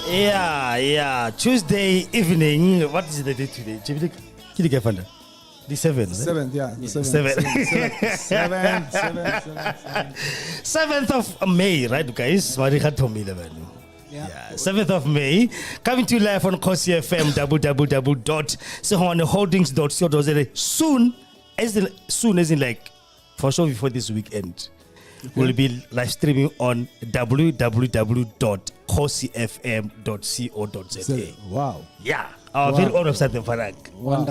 Yeah. Tuesday evening. What is the date today? The 7th. 7th, yeah. The 7th of May, right, guys? Yeah, 7th of May. Coming to you live on Khosi FM, www.sehwaneholdings.co.za. Soon, as in like, for sure before this weekend, we'll be live streaming on www.khosifm.co.za. Wow. Yeah. Our very own website, Farak. Wow.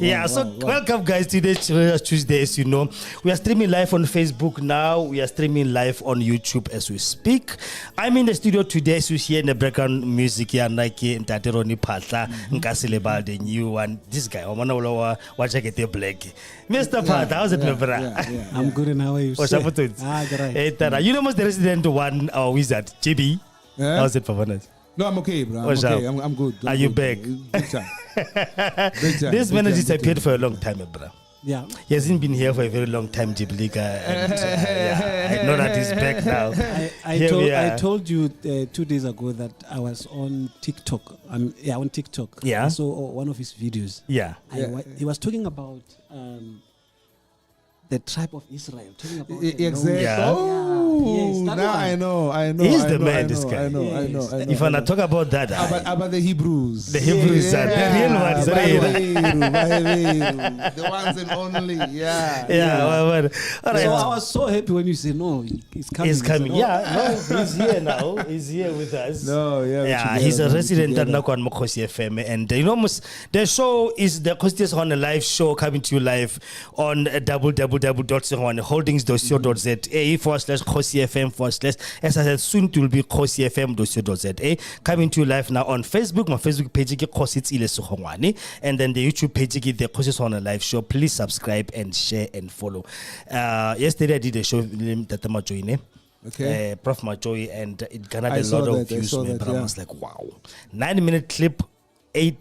Yeah, welcome guys to this Tuesday. As you know, we are streaming live on Facebook now. We are streaming live on YouTube as we speak. I'm in the studio today, so hear in the background music here, Nike, Ronny Paahla, Nkasileba, the new one. This guy, watch it black. Mr. Paahla, how's it, my brother? I'm good, and how are you? What's up with it? You know, most the resident one, our wizard, JB. How's it, Papa? No, I'm okay, bro. I'm good. Are you back? Big time. This man has disappeared for a long time, bro. Yeah. He hasn't been here for a very long time, Jiblika. I know that he's back now. I told you 2 days ago that I was on TikTok. On TikTok. Yeah. I saw one of his videos. Yeah. He was talking about the tribe of Israel. Talking about exactly. Yes, now I know. He's the man, this guy. I know. If I not talk about that, about the Hebrews. The Hebrews are the real ones. The ones and only. Yeah. All right. So I was so happy when you say no, he's coming. He's coming. He's here now. He's here with us. Yeah, he's a resident at Nakwan Khosi FM, and you know, the show is the Khosi on a live show coming to you live on www.holdings.co.za/Khosi FM/ as I said, soon it will be Khosi FM.co.za. Coming to you live now on Facebook. My Facebook page is Khosi Tsile Sehongwane, and then the YouTube page is the Khosi on a live show. Please subscribe and share and follow. Yesterday I did a show with Tata Majoine. Okay. Prof Majoy, and it garnered a lot of views. But I was like, wow, 9-minute clip,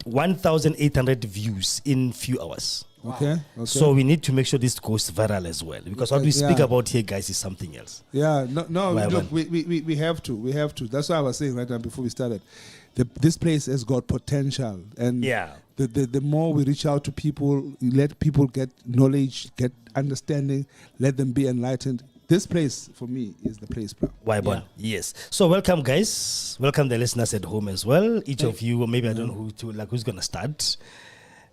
1,800 views in few hours. Okay. So we need to make sure this goes viral as well, because what we speak about here, guys, is something else. Yeah. No. Look, we have to. That's what I was saying right now before we started. This place has got potential, and the more we reach out to people, let people get knowledge, get understanding, let them be enlightened. This place, for me, is the place, bro. Yes. So welcome, guys. Welcome the listeners at home as well. Each of you, maybe I don't know who's going to start.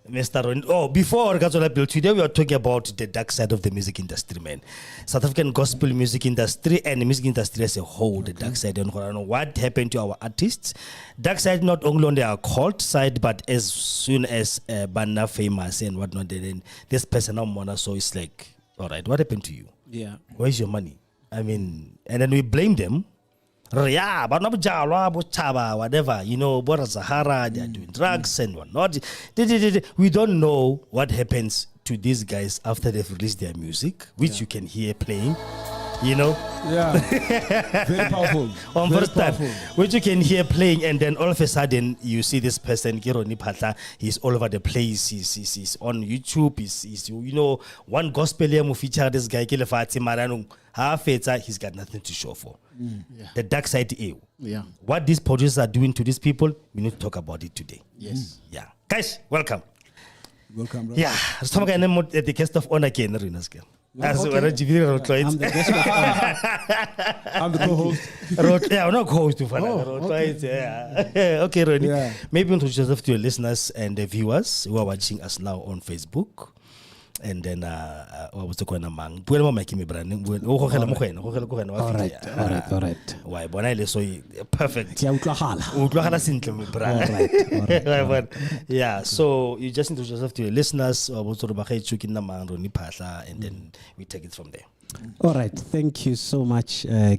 Mr. Ronny. Before today we are talking about the dark side of the music industry, man. South African gospel music industry and the music industry as a whole, the dark side. And what happened to our artists? Dark side not only on their cult side, but as soon as Banna famous and whatnot, then this person so it's like, all right, what happened to you? Yeah. Where's your money? I mean, and then we blame them. Yeah, but whatever, Bora Sahara, they are doing drugs and whatnot. We don't know what happens to these guys after they've released their music, which you can hear playing, Yeah. Very powerful. First time, which you can hear playing, and then all of a sudden you see this person, Ronny Paahla, he's all over the place. He's on YouTube. He's one gospel feature this guy, he's got nothing to show for. The dark side. What these producers are doing to these people, we need to talk about it today. Yes. Yeah. Guys, welcome. Welcome, bro. Yeah. The guest of honor again, Rinaskel. I'm the guest of honor. I'm the co-host. I'm not co-host. Okay, Ronny. Yeah. Maybe introduce yourself to your listeners and the viewers who are watching us now on Facebook. And then what was the going on? All right. Why? So perfect. Yeah. So you just introduce yourself to your listeners, and then we take it from there. All right. Thank you so much, to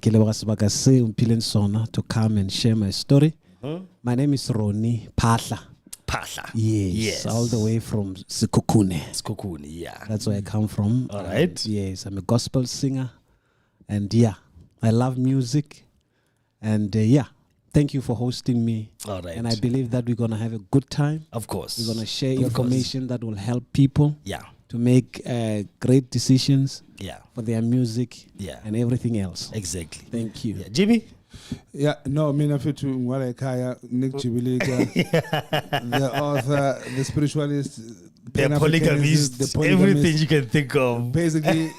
come and share my story. My name is Ronny Paahla. Yes, all the way from Sekhukhune. Yeah. That's where I come from. All right. Yes, I'm a gospel singer. And I love music. And thank you for hosting me. All right. And I believe that we're going to have a good time. Of course. We're going to share information that will help people. Yeah. To make great decisions. Yeah. For their music. Yeah. And everything else. Exactly. Thank you. GB? Yeah, no, mina fitu Ngwala Kaya, Nick Chibilika, the author, the spiritualist, the polygamist, everything you can think of. Basically,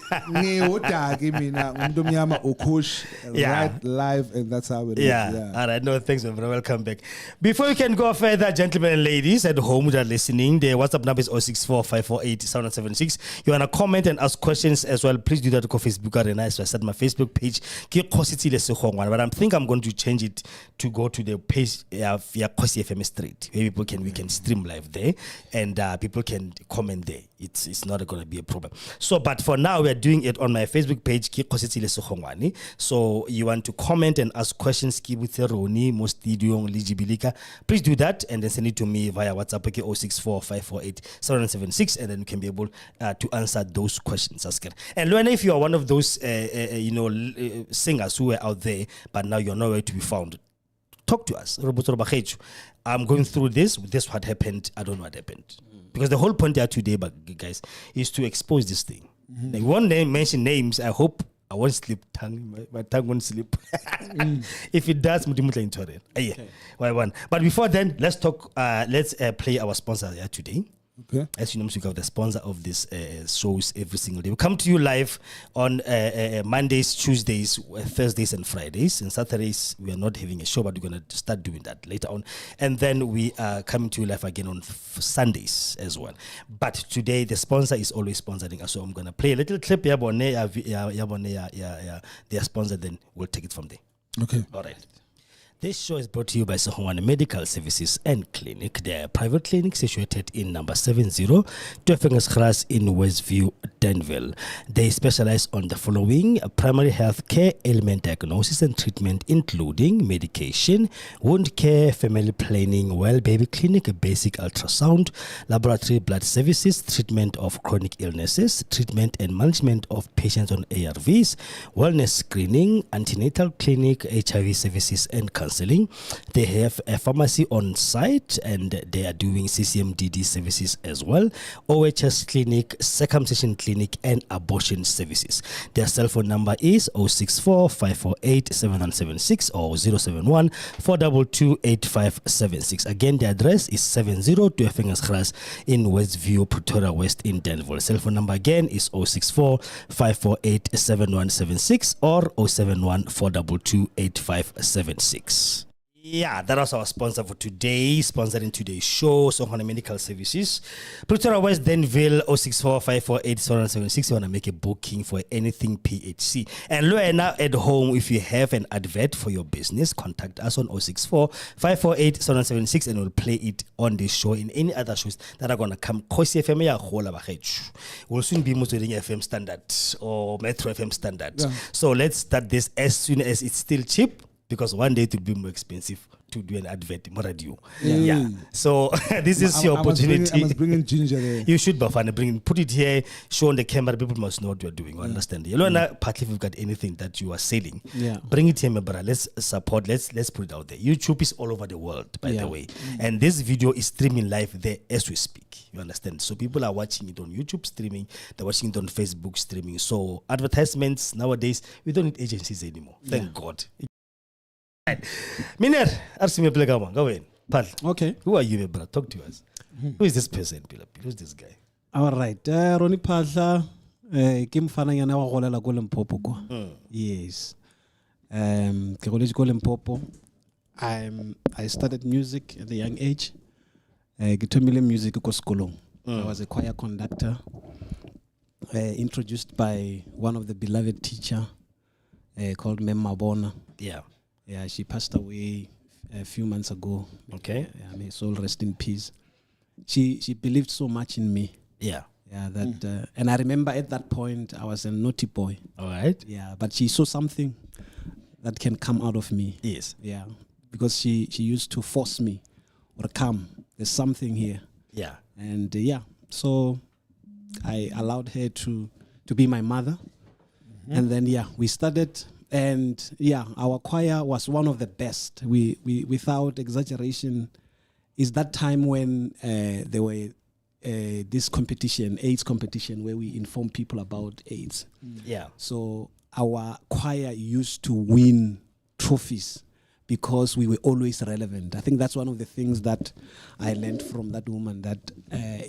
right, live, and that's how it is. Yeah. All right. No, thanks, my brother. Welcome back. Before you can go further, gentlemen and ladies at home that are listening, the WhatsApp number is 064-548-776. You want to comment and ask questions as well, please do that on Facebook Arena. So I said my Facebook page, but I think I'm going to change it to go to the page via Kosi FM Street, where we can stream live there, and people can comment there. It's not going to be a problem. So, but for now, we're doing it on my Facebook page. So you want to comment and ask questions, Ronny, please do that and then send it to me via WhatsApp 064-548-776, and then you can be able to answer those questions. And Luana, if you are one of those singers who are out there, but now you're nowhere to be found, talk to us. I'm going through this. This what happened. I don't know what happened. Because the whole point here today, guys, is to expose this thing. Like, we won't mention names. I hope I won't slip tongue. My tongue won't slip. If it does, okay. But before then, let's talk. Let's play our sponsor here today. Okay. As you know, we have the sponsor of this shows every single day. We come to you live on Mondays, Tuesdays, Thursdays, and Fridays. And Saturdays, we are not having a show, but we're going to start doing that later on. And then we are coming to you live again on Sundays as well. But today, the sponsor is always sponsoring us. So I'm going to play a little clip. Their sponsor, then we'll take it from there. Okay. All right. This show is brought to you by Sohwana Medical Services and Clinic. They are a private clinic situated in number 70 Tuefengesgras in Westview, Danville. They specialize on the following: primary health care, ailment diagnosis and treatment, including medication, wound care, family planning, well baby clinic, basic ultrasound, laboratory blood services, treatment of chronic illnesses, treatment and management of patients on ARVs, wellness screening, antenatal clinic, HIV services and counseling. They have a pharmacy on site and they are doing CCMDD services as well, OHS clinic, circumcision clinic and abortion services. Their cell phone number is 064-548-7176 or 071-422-8576. Again, the address is 70 Tuefengesgras in Westview, Pretoria West in Danville. Cell phone number again is 064-548-7176 or 071-422-8576. Yeah, that was our sponsor for today, sponsoring today's show, Sohwana Medical Services. Pretoria West, Danville, 064-548-776. You want to make a booking for anything PHC. And now at home, if you have an advert for your business, contact us on 064-548-776 and we'll play it on this show in any other shows that are going to come. Kosi FM will soon be Motoring FM standard or Metro FM standard. Yeah. So let's start this as soon as it's still cheap, because one day it will be more expensive to do an advert in radio. Yeah. So this is your opportunity. I must bring in ginger there. You should, Bafana, put it here, show on the camera. People must know what you're doing. Understand? You know, partly if you've got anything that you are selling, bring it here, my brother. Let's support. Let's put it out there. YouTube is all over the world, by the way, and this video is streaming live there as we speak. You understand? So people are watching it on YouTube streaming. They're watching it on Facebook streaming. So advertisements nowadays, we don't need agencies anymore. Thank God. Miner, go in. Pal. Okay. Who are you, my brother? Talk to us. Who is this person? Who's this guy? All right. Ronny Paahla, Kim Fanayana Wagola Golempopo. Yes. I started music at a young age. Gitomile music Koskolong. I was a choir conductor, introduced by one of the beloved teacher called Mem Mabona. Yeah, she passed away a few months ago. Okay. May soul rest in peace. She believed so much in me. Yeah. Yeah, that and I remember at that point I was a naughty boy. All right. Yeah, but she saw something that can come out of me. Yes. Yeah. Because she used to force me or come. There's something here. Yeah. And so I allowed her to be my mother. And then we started. And our choir was one of the best. We without exaggeration, is that time when there were this competition, AIDS competition, where we inform people about AIDS. Yeah. So our choir used to win trophies because we were always relevant. I think that's one of the things that I learned from that woman, that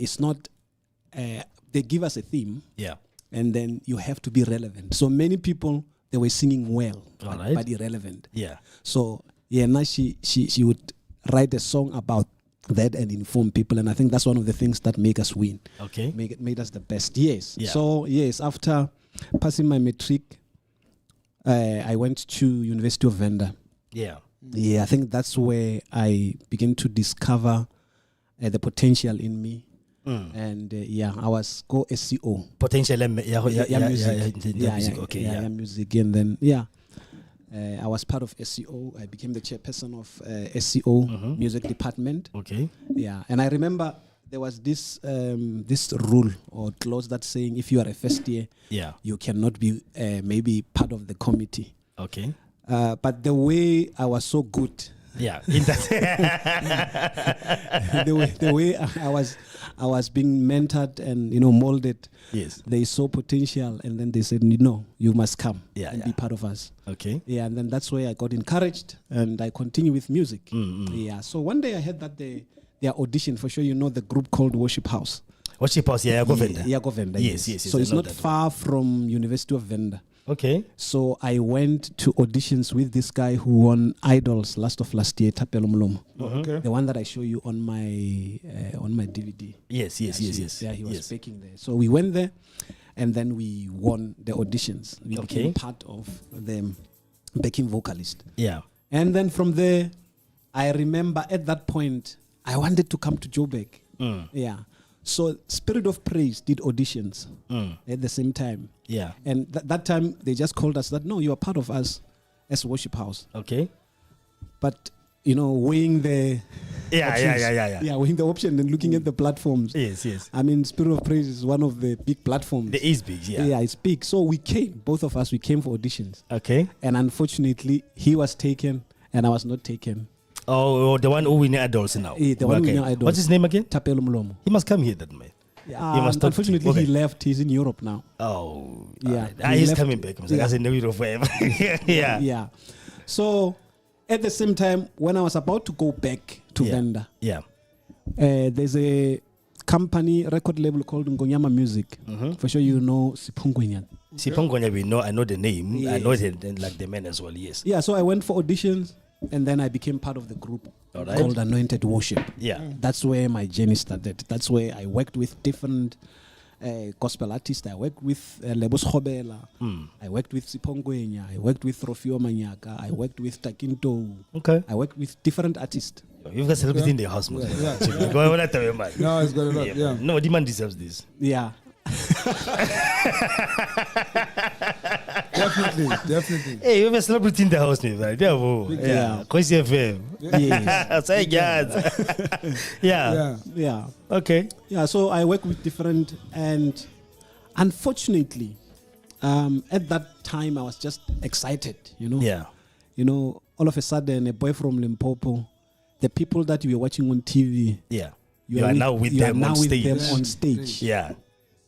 it's not, they give us a theme, and then you have to be relevant. So many people, they were singing well, but irrelevant. Yeah. So now she would write a song about that and inform people, and I think that's one of the things that make us win. Okay. Made us the best. Yes. Yeah. So yes, after passing my matric, I went to University of Venda. Yeah. Yeah, I think that's where I began to discover the potential in me. And I was go SEO. Potential, music. Okay. Yeah, music, and then I was part of SEO. I became the chairperson of SEO music department. Okay. Yeah, and I remember there was this this rule or clause that's saying if you are a first year, you cannot be maybe part of the committee. Okay. But the way I was so good. Yeah, in that the way I was being mentored and molded. Yes, they saw potential, and then they said, "No, you must come and be part of us." Okay. Yeah, and then that's where I got encouraged, and I continue with music. Yeah. So one day I heard that their audition, for sure, the group called Worship House. Worship House, Govenda. Yeah, Govenda. Yes. So it's not far from University of Venda. Okay. So I went to auditions with this guy who won Idols last year, Tapelo Mlomo. Okay. The one that I show you on my DVD. Yes. Yeah, he was speaking there. So we went there, and then we won the auditions. We became part of the backing vocalist. Yeah. And then from there, I remember at that point, I wanted to come to Joburg. Yeah. So Spirit of Praise did auditions at the same time. Yeah. And that time they just called us that, no, you are part of us as Worship House. Okay. But, weighing the options. Yeah, weighing the option and looking at the platforms. Yes. I mean, Spirit of Praise is one of the big platforms. It is big, yeah. Yeah, it's big. So both of us, we came for auditions. Okay. And unfortunately, he was taken and I was not taken. Oh, the one who winning Idols now. Yeah, the one winning Idols. What's his name again? Tapelo Mlomo. He must come here, that man. Yeah. He must unfortunately, he left. He's in Europe now. Oh, yeah. He's coming back. I said, no, forever. Yeah. Yeah. So, at the same time, when I was about to go back to Venda, there's a company, record label called Ngonyama Music. For sure, Sipongwenyan. Sipongwenyan, I know the name. Yes. I know it, like the man as well, yes. Yeah, so I went for auditions, and then I became part of the group called Anointed Worship. Yeah. That's where my journey started. That's where I worked with different gospel artists. I worked with Lebos Khobela. I worked with Sipongwenya. I worked with Rofio Manyaka. I worked with Takinto. Okay. I worked with different artists. You've got celebrity in the house, man. Yeah. No, it's got a lot. Yeah. No, the man deserves this. Yeah. Definitely. Hey, you have a celebrity in the house, man. Right? Yeah. Kwesi FM. Yes. Say yes. Yeah. Okay. Yeah, so I work with different, and unfortunately, at that time I was just excited, Yeah. All of a sudden, a boy from Limpopo, the people that you were watching on TV. Yeah. You are now with them on stage. Yeah.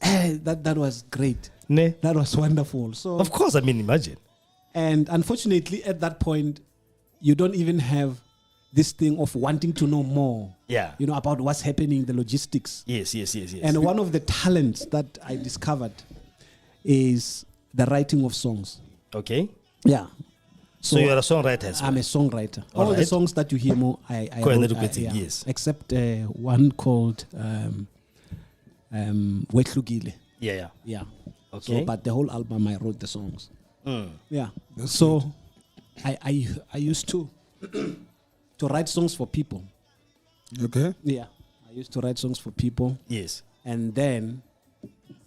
That was great. Ne? That was wonderful. So of course, imagine. And unfortunately, at that point, you don't even have this thing of wanting to know more. Yeah. About what's happening, the logistics. Yes. And one of the talents that I discovered is the writing of songs. Okay. Yeah. So you're a songwriter as well? I'm a songwriter. All the songs that you hear more, I wrote, yes. Except one called Wetlugile. Yeah. Okay. So, but the whole album, I wrote the songs. Yeah. That's so I used to write songs for people. Okay. Yeah. I used to write songs for people. Yes. And then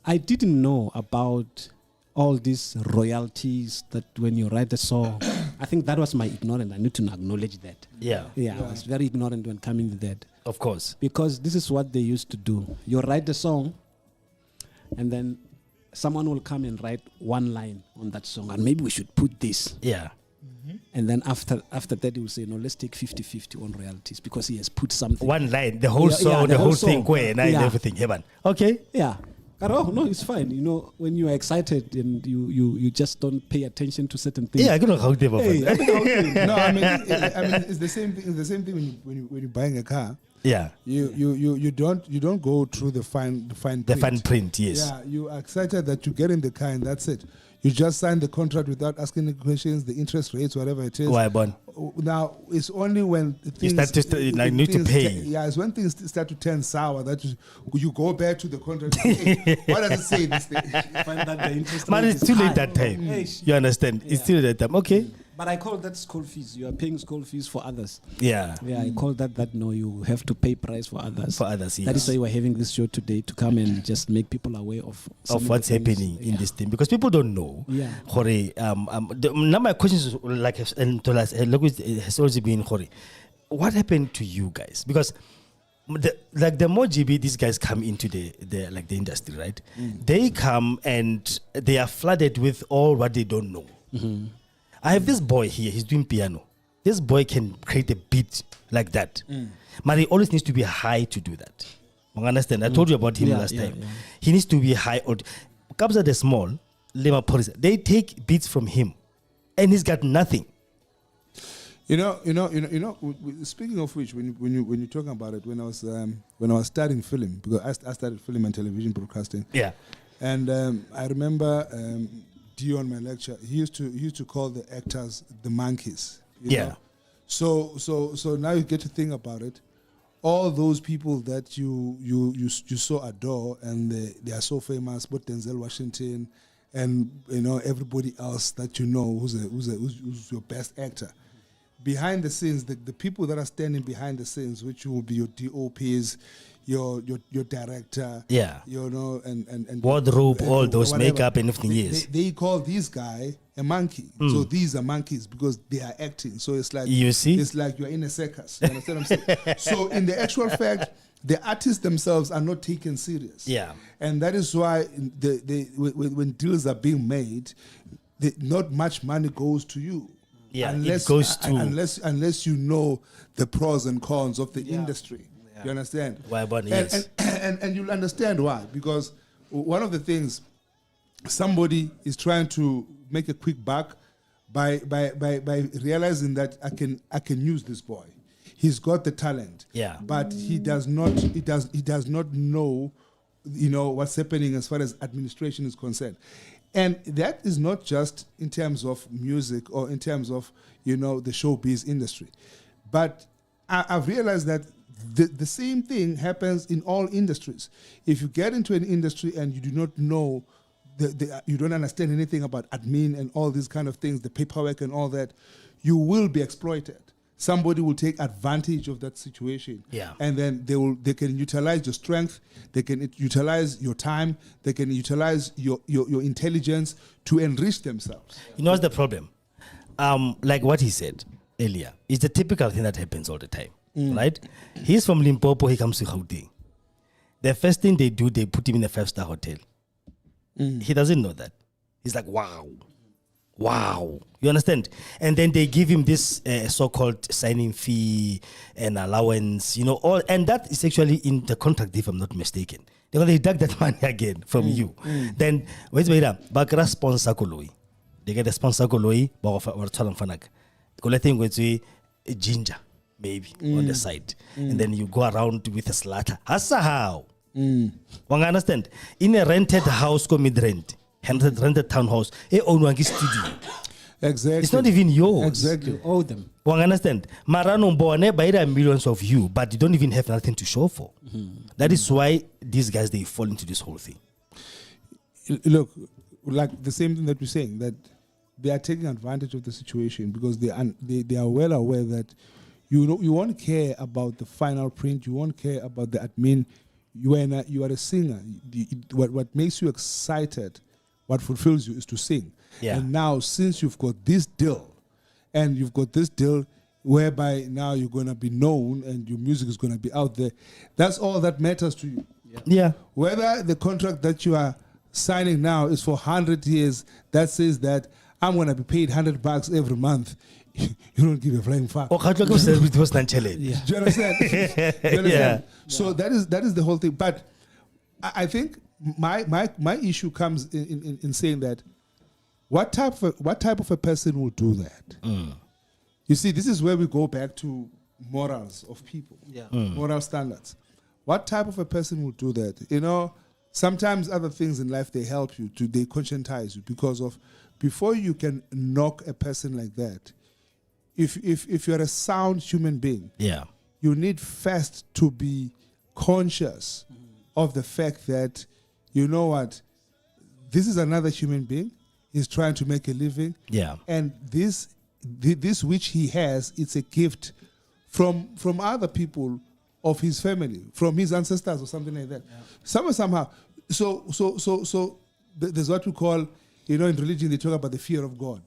I didn't know about all these royalties that when you write a song, I think that was my ignorance. I need to acknowledge that. Yeah. I was very ignorant when coming to that. Of course. Because this is what they used to do. You write a song, and then someone will come and write one line on that song, and maybe we should put this. Yeah. And then after that, he will say, no, let's take 50-50 on royalties because he has put something. One line, the whole song, the whole thing, and everything. Okay. Yeah. Oh, no, it's fine. You know, when you are excited and you just don't pay attention to certain things. Yeah, I don't know how they were. No, I mean, it's the same thing. It's the same thing when you're buying a car. Yeah. You don't go through the fine print. The fine print, yes. Yeah, you are excited that you get in the car and that's it. You just sign the contract without asking any questions, the interest rates, whatever it is. Why, Bon? Now, it's only when things... You start to need to pay. It's when things start to turn sour that you go back to the contract. Hey, what does it say this thing? Find that the interest Man, rate it's is too late high. that time. You understand? It's still that time. Okay. But I call that school fees. You are paying school fees for others. Yeah. Yeah, I call that no, you have to pay price for others. For others, yes. That is why we're having this show today, to come and just make people aware of what's happening in this thing, because people don't know. Yeah. Now my question is like has always been what happened to you guys? Because the more GB these guys come into the industry, right? They come and they are flooded with all what they don't know. Mm-hmm. I have this boy here, he's doing piano. This boy can create a beat like that. But he always needs to be high to do that. You understand? I told you about him last time. Yeah. He needs to be high. Kabza the small, Lema Police, they take beats from him. And he's got nothing. You know. Speaking of which, when you're talking about it, when I was studying film, because I started film and television broadcasting. Yeah. And I remember Dion, my lecture, he used to call the actors the monkeys. You know? So now you get to think about it. All those people that you so adore and they are so famous, but Denzel Washington and everybody else that you know who's your best actor. Behind the scenes, the people that are standing behind the scenes, which will be your DOPs, your director, and wardrobe, all those whatever. makeup and everything. Yes, they call this guy a monkey. So these are monkeys because they are acting. So it's like it's like you're in a circus. You understand what I'm saying? So in the actual fact, the artists themselves are not taken serious. Yeah, and that is why when deals are being made, not much money goes to you. Yeah, it goes to unless you know the pros and cons of the industry. Yeah. You understand? Why, but yes. And you'll understand why. Because one of the things, somebody is trying to make a quick buck by realizing that I can use this boy. He's got the talent. Yeah. But he does not know what's happening as far as administration is concerned. And that is not just in terms of music or in terms of, the showbiz industry. But I've realized that the same thing happens in all industries. If you get into an industry and you do not know, you don't understand anything about admin and all these kind of things, the paperwork and all that, you will be exploited. Somebody will take advantage of that situation. Yeah. And then they can utilize your strength, they can utilize your time, they can utilize your intelligence to enrich themselves. You know what's the problem? Like what he said earlier, it's the typical thing that happens all the time. Right? He's from Limpopo, he comes to Gauteng. The first thing they do, they put him in a 5-star hotel. He doesn't know that. He's like, wow. You understand? And then they give him this so-called signing fee and allowance, and that is actually in the contract, if I'm not mistaken. They're going to deduct that money again from you. Then, wait, bakra sponsor koloi. They get a sponsor koloi, collecting with ginger, maybe, on the side. And then you go around with a slaughter. Hasa how? One understand? In a rented house, mid-rent. Rented townhouse, own one studio. Exactly. It's not even yours. Exactly. You owe them. One understand? Marano Boane buy millions of you, but you don't even have nothing to show for. That is why these guys, they fall into this whole thing. Look, like the same thing that we're saying, that they are taking advantage of the situation because they are well aware that you won't care about the final print, you won't care about the admin. You are a singer. What makes you excited, what fulfills you, is to sing. Yeah. And now, since you've got this deal, whereby now you're going to be known and your music is going to be out there, that's all that matters to you. Yeah. Whether the contract that you are signing now is for 100 years, that says that I'm going to be paid $100 every month. You don't give a flying fuck. Do you understand? Yeah. So that is the whole thing. But I think my issue comes in saying that what type of a person will do that? You see, this is where we go back to morals of people, moral standards. What type of a person will do that? You know, sometimes other things in life, they help you, they conscientize you, because of before you can knock a person like that, if you're a sound human being, you need first to be conscious of the fact that, you know what, this is another human being. He's trying to make a living. And this which he has, it's a gift from other people of his family, from his ancestors or something like that. Somehow. So there's what we call, you know, in religion, they talk about the fear of God.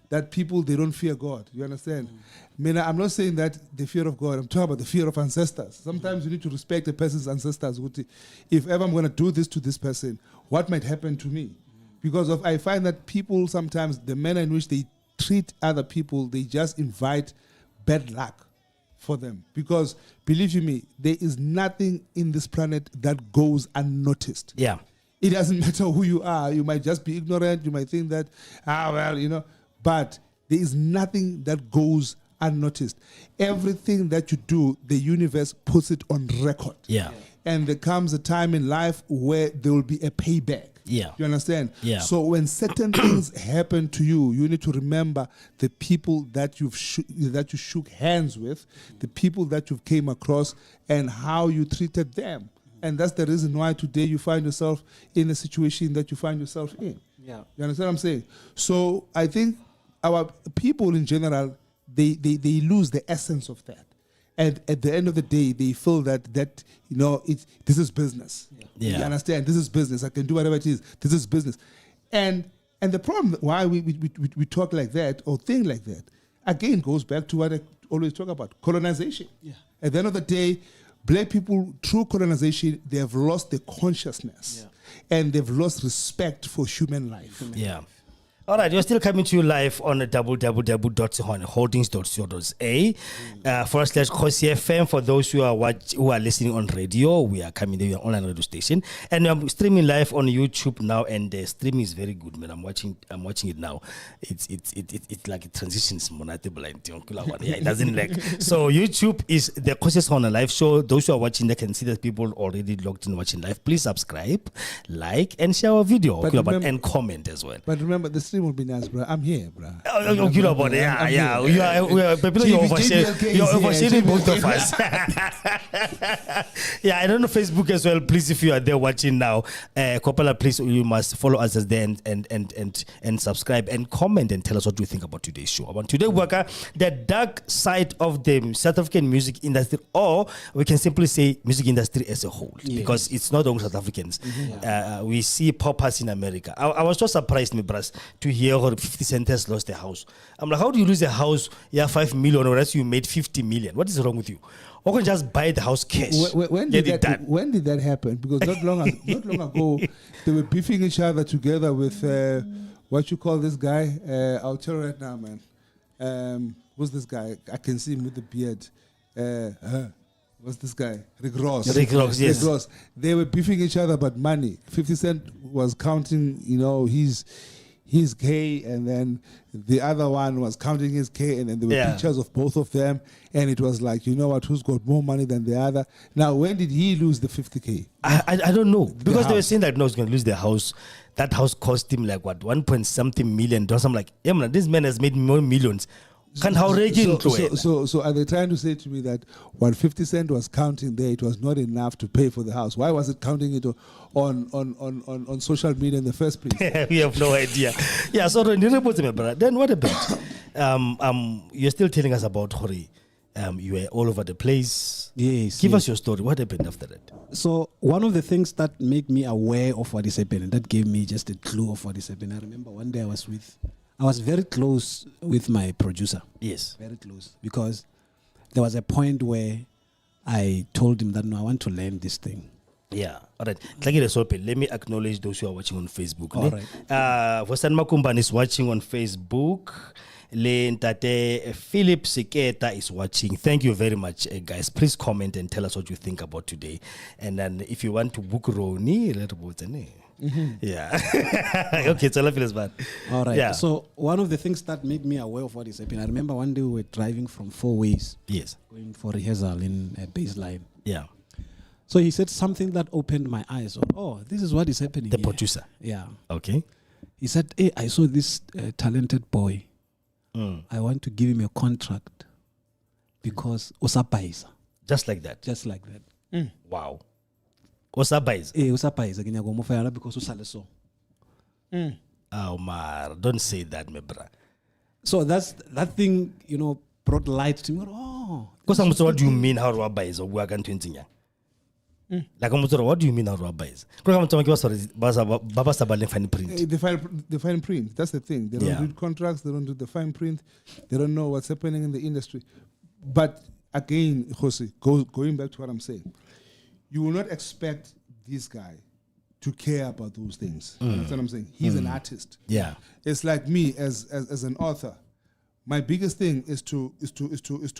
That people, they don't fear God. You understand? I mean, I'm not saying that the fear of God. I'm talking about the fear of ancestors. Sometimes you need to respect a person's ancestors. If ever I'm going to do this to this person, what might happen to me? Because I find that people sometimes, the manner in which they treat other people, they just invite bad luck for them. Because, believe you me, there is nothing in this planet that goes unnoticed. It doesn't matter who you are. You might just be ignorant. You might think that, well, you know. But there is nothing that goes unnoticed. Everything that you do, the universe puts it on record. And there comes a time in life where there will be a payback. You understand? So when certain things happen to you, you need to remember the people that you shook hands with, the people that you've came across, and how you treated them. And that's the reason why today you find yourself in the situation that you find yourself in. You understand what I'm saying? So I think our people in general, they lose the essence of that. And at the end of the day, they feel that you know, this is business. You understand? This is business. I can do whatever it is. This is business. And the problem why we talk like that or think like that, again, goes back to what I always talk about, colonization. At the end of the day, black people, through colonization, they have lost their consciousness. And they've lost respect for human life. All right, you're still coming to you live on www.holdings.co.za /Khosi FM. For those who are listening on radio, we are coming to your online radio station, and I'm streaming live on YouTube now. And the stream is very good, man. I'm watching it now. It's like it transitions. It doesn't lag. So YouTube is the Khosi on a live show. Those who are watching, they can see that people already logged in watching live. Please subscribe, like, and share our video, and comment as well. But remember, the stream will be nice, bro. I'm here, bro. You're overshading both of us. I don't know Facebook as well. Please, if you are there watching now, Kopala, please, you must follow us as there and subscribe and comment and tell us what you think about today's show. About today, worker, the dark side of the South African music industry, or we can simply say music industry as a whole, because it's not only South Africans. We see poppers in America. I was so surprised, me bros, to hear 50 Cent has lost a house. I'm like, how do you lose a house? 5 million, or else you made 50 million. What is wrong with you? Or can just buy the house cash. When did that happen? Because not long ago, they were beefing each other together with what you call this guy? I'll tell you right now, man. Who's this guy? I can see him with the beard. What's this guy? Rick Ross. Rick Ross, yes. Rick Ross. They were beefing each other about money. 50 Cent was counting, you know, his K, and then the other one was counting his K, and then there were pictures of both of them, and it was like, you know what, who's got more money than the other? Now, when did he lose the 50K? I don't know, because they were saying that no, he's going to lose the house. That house cost him like what, 1 point something million. I'm like, yeah, man, this man has made more millions. So are they trying to say to me that when 50 Cent was counting there, it was not enough to pay for the house? Why was it counting it on social media in the first place? We have no idea. So then what about? You're still telling us about Hori. You were all over the place. Yes. Give us your story. What happened after that? So one of the things that made me aware of what is happening, that gave me just a clue of what is happening. I remember one day I was very close with my producer. Yes. Very close. Because there was a point where I told him that, no, I want to learn this thing. Yeah. All right. Let me acknowledge those who are watching on Facebook. All right. Vosan Makumban is watching on Facebook. Ntate Philip Siketa is watching. Thank you very much, guys. Please comment and tell us what you think about today. And then if you want to book Ronny, yeah. Okay, so let's bad. All right. Yeah. So one of the things that made me aware of what is happening, I remember one day we were driving from 4 Ways. Yes. Going for rehearsal in a baseline. Yeah. So he said something that opened my eyes. Oh, this is what is happening. The producer. Yeah. Okay. He said, hey, I saw this talented boy. I want to give him a contract because Osapaisa. Just like that. Just like that. Wow. Osapaisa. Osapaisa because Osaleso. Oh man, don't say that, my brother. So that thing, brought light to me. Oh. Because what do you mean how Rabbi is or work and 20 years? Like what do you mean how Rabbi is? Fine print. The fine print. That's the thing. They don't read contracts. They don't do the fine print. They don't know what's happening in the industry. But again, Jose, going back to what I'm saying, you will not expect this guy to care about those things. That's what I'm saying. He's an artist. Yeah. It's like me as an author. My biggest thing is to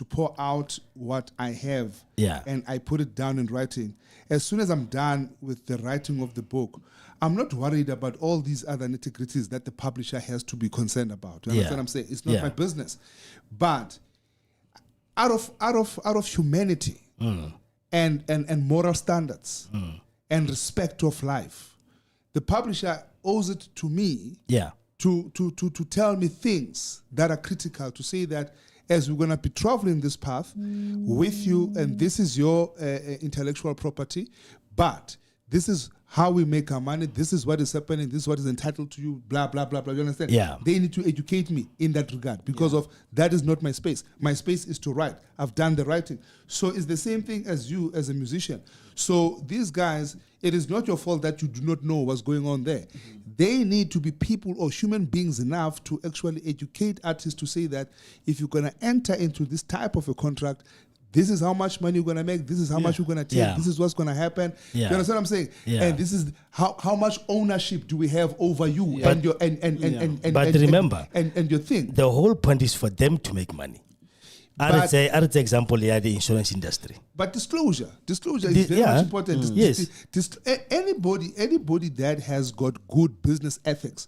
pour out what I have. Yeah. And I put it down in writing. As soon as I'm done with the writing of the book, I'm not worried about all these other nitty-gritties that the publisher has to be concerned about. You understand what I'm saying? It's not my business. But out of humanity and moral standards and respect of life, the publisher owes it to me to tell me things that are critical, to say that as we're going to be traveling this path with you, and this is your intellectual property, but this is how we make our money, this is what is happening, this is what is entitled to you, blah, blah, blah, blah. You understand? Yeah. They need to educate me in that regard because of that is not my space. My space is to write. I've done the writing. So it's the same thing as you as a musician. So these guys, it is not your fault that you do not know what's going on there. They need to be people or human beings enough to actually educate artists to say that if you're going to enter into this type of a contract, this is how much money you're going to make, this is how much you're going to take, this is what's going to happen. You understand what I'm saying? And this is how much ownership do we have over you and your But remember, and your thing. The whole point is for them to make money. I would say example here, the insurance industry. But disclosure is very much important. Yes. Anybody that has got good business ethics,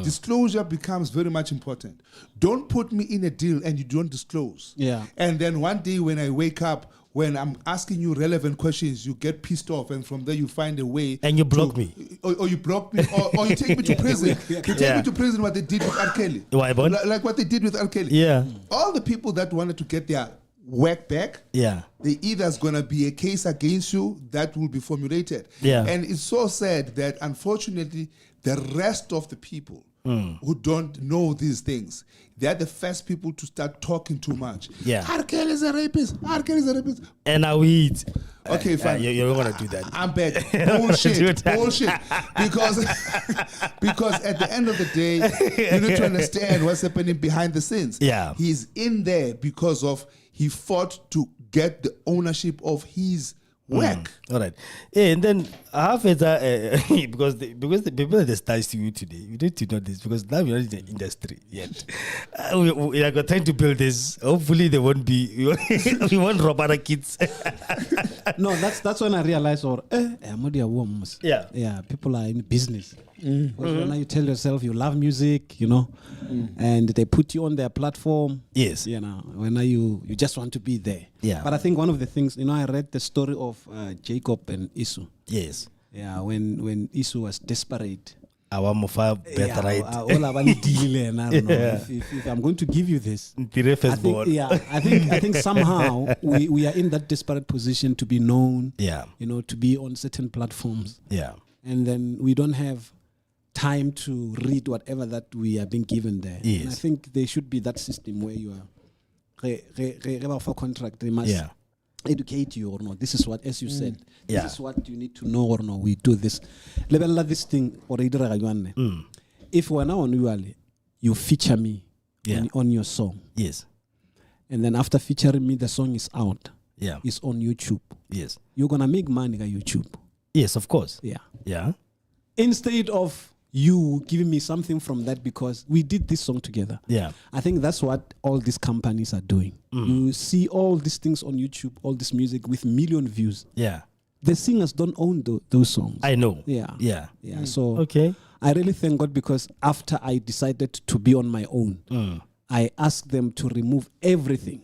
disclosure becomes very much important. Don't put me in a deal and you don't disclose. Yeah. And then one day when I wake up, when I'm asking you relevant questions, you get pissed off, and from there you find a way. And you block me. Or you block me, or you take me to prison. You take me to prison, what they did with R. Kelly. Like what they did with R. Kelly. Yeah. All the people that wanted to get their work back, they either is going to be a case against you that will be formulated. Yeah. And it's so sad that unfortunately the rest of the people who don't know these things, they're the first people to start talking too much. Yeah. R. Kelly is a rapist. R. Kelly is a rapist. And now we eat. Okay, fine. You're going to do that. I'm back. Bullshit. Because at the end of the day, you need to understand what's happening behind the scenes. Yeah. He's in there because of he fought to get the ownership of his work. All right. And then half it because the people that ties to you today, you need to know this because now you're not in the industry yet. We are trying to build this. Hopefully they won't be we won't rob other kids. No, that's when I realized people are in business. When you tell yourself you love music, and they put you on their platform. Yes. When you just want to be there. Yeah. But I think one of the things, I read the story of Jacob and Esau. Yes. Yeah, when Esau was desperate. Our Mofa birthright. All I don't know if I'm going to give you this. I think somehow we are in that desperate position to be known. Yeah. To be on certain platforms. Yeah. And then we don't have time to read whatever that we are being given there. Yes. And I think there should be that system where you are for contract. They must educate you or no. This is what, as you said, this is what you need to know or no. We do this. Level this thing or if we're now on Uali, you feature me on your song. Yes. And then after featuring me, the song is out. Yeah. It's on YouTube. Yes. You're gonna make money on YouTube. Yes, of course. Yeah. Yeah. Instead of you giving me something from that because we did this song together. Yeah. I think that's what all these companies are doing. You see all these things on YouTube, all this music with million views. Yeah. The singers don't own those songs. I know. Yeah. So okay. I really thank God because after I decided to be on my own, I asked them to remove everything.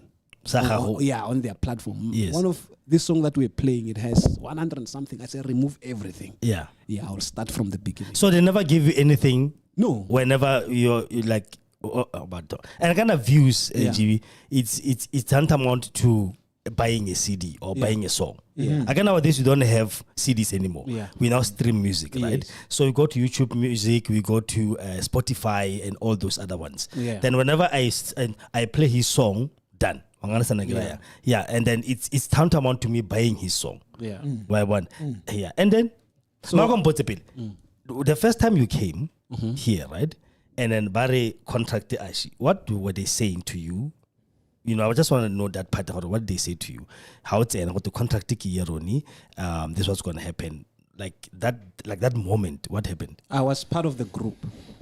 On their platform. Yes. One of this song that we're playing, it has 100 and something. I said, remove everything. Yeah. I'll start from the beginning. So they never give you anything? No. Whenever you're like, and kind of views, GB, it's tantamount to buying a CD or buying a song. Again, nowadays we don't have CDs anymore. We now stream music, right? So we go to YouTube Music, we go to Spotify and all those other ones. Then whenever I play his song, done. And then it's tantamount to me buying his song. And then the first time you came here, right? And then Barry contracted Ashi. What were they saying to you? You know, I just want to know that part of what they say to you. How it's what the contract Ronny, this was going to happen. Like that moment, what happened? I was part of the group.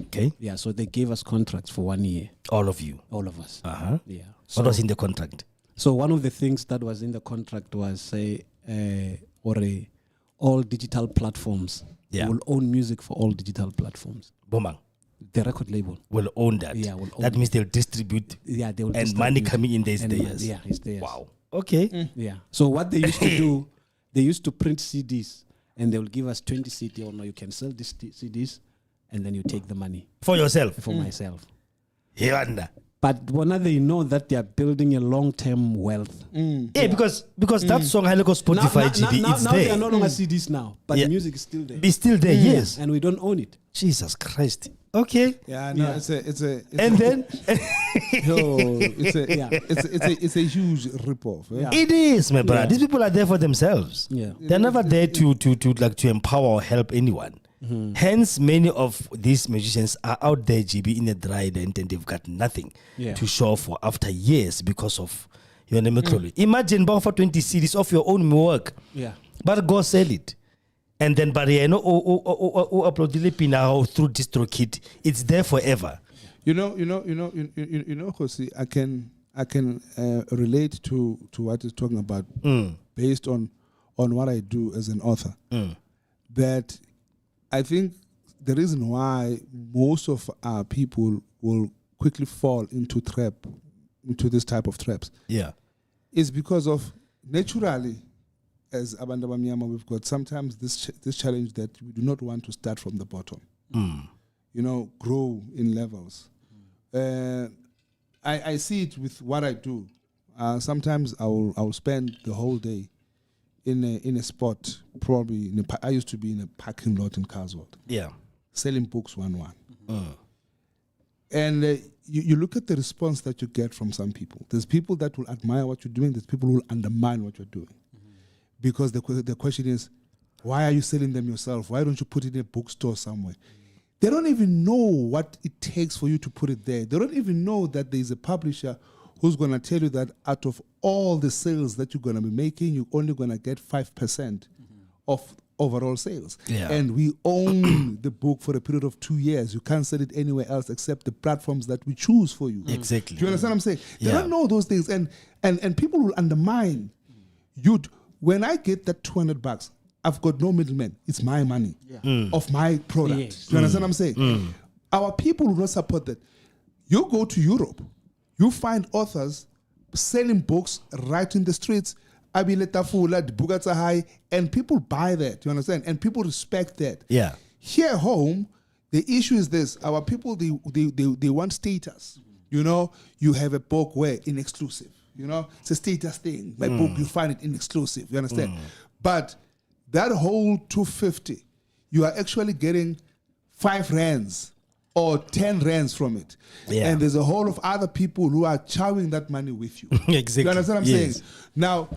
Okay. Yeah, so they gave us contracts for 1 year. All of you? All of us. Yeah. So, what was in the contract? So one of the things that was in the contract was all digital platforms will own music for all digital platforms. Bomang. The record label will own that. Yeah, will own that means they'll distribute. Yeah, they will. And distribute money coming in these days. Yeah, it's theirs. Wow. Okay. Yeah. So what they used to do, they used to print CDs, and they will give us 20 CDs. Or no, you can sell these CDs, and then you take the money for yourself. For myself. Hiranda. But when they know that they are building a long-term wealth. Yeah, because that song Haleko Spotify GB, it's now there. They are no longer CDs now, but the music is still there. It's still there, yes. And we don't own it. Jesus Christ. Okay. Yeah, no, it's a huge ripoff. Yeah. It is, my brother. These people are there for themselves. Yeah. They're never there to empower or help anyone. Hence, many of these musicians are out there, GB, in a dry land, and they've got nothing to show for after years because of your name. Imagine for 20 CDs of your own work. Yeah. But go sell it. And then upload the now through DistroKid. It's there forever. You know, Jose, I can relate to what he's talking about based on what I do as an author. That I think the reason why most of our people will quickly fall into this type of traps, is because of naturally, as Abandaba Miyama, we've got sometimes this challenge that we do not want to start from the bottom. You know, grow in levels. I see it with what I do. Sometimes I will spend the whole day in a spot, probably I used to be in a parking lot in Carswell. Yeah. Selling books 1-1. And you look at the response that you get from some people. There's people that will admire what you're doing. There's people who will undermine what you're doing. Because the question is, why are you selling them yourself? Why don't you put it in a bookstore somewhere? They don't even know what it takes for you to put it there. They don't even know that there's a publisher who's going to tell you that out of all the sales that you're going to be making, you're only going to get 5% of overall sales. Yeah. And we own the book for a period of 2 years. You can't sell it anywhere else except the platforms that we choose for you. Exactly. Do you understand what I'm saying? They don't know those things. And people will undermine you. When I get that $200, I've got no middleman. It's my money of my product. Yes. Do you understand what I'm saying? Our people will not support that. You go to Europe, you find authors selling books right in the streets, and people buy that. You understand? And people respect that. Yeah. Here home, the issue is this: our people they want status. You know, you have a book where in exclusive. You know, it's a status thing. My book, you find it in exclusive. You understand? But that whole 250, you are actually getting 5 rands or 10 rands from it. Yeah. And there's a whole of other people who are chowing that money with you. Exactly. You understand what I'm saying? Now,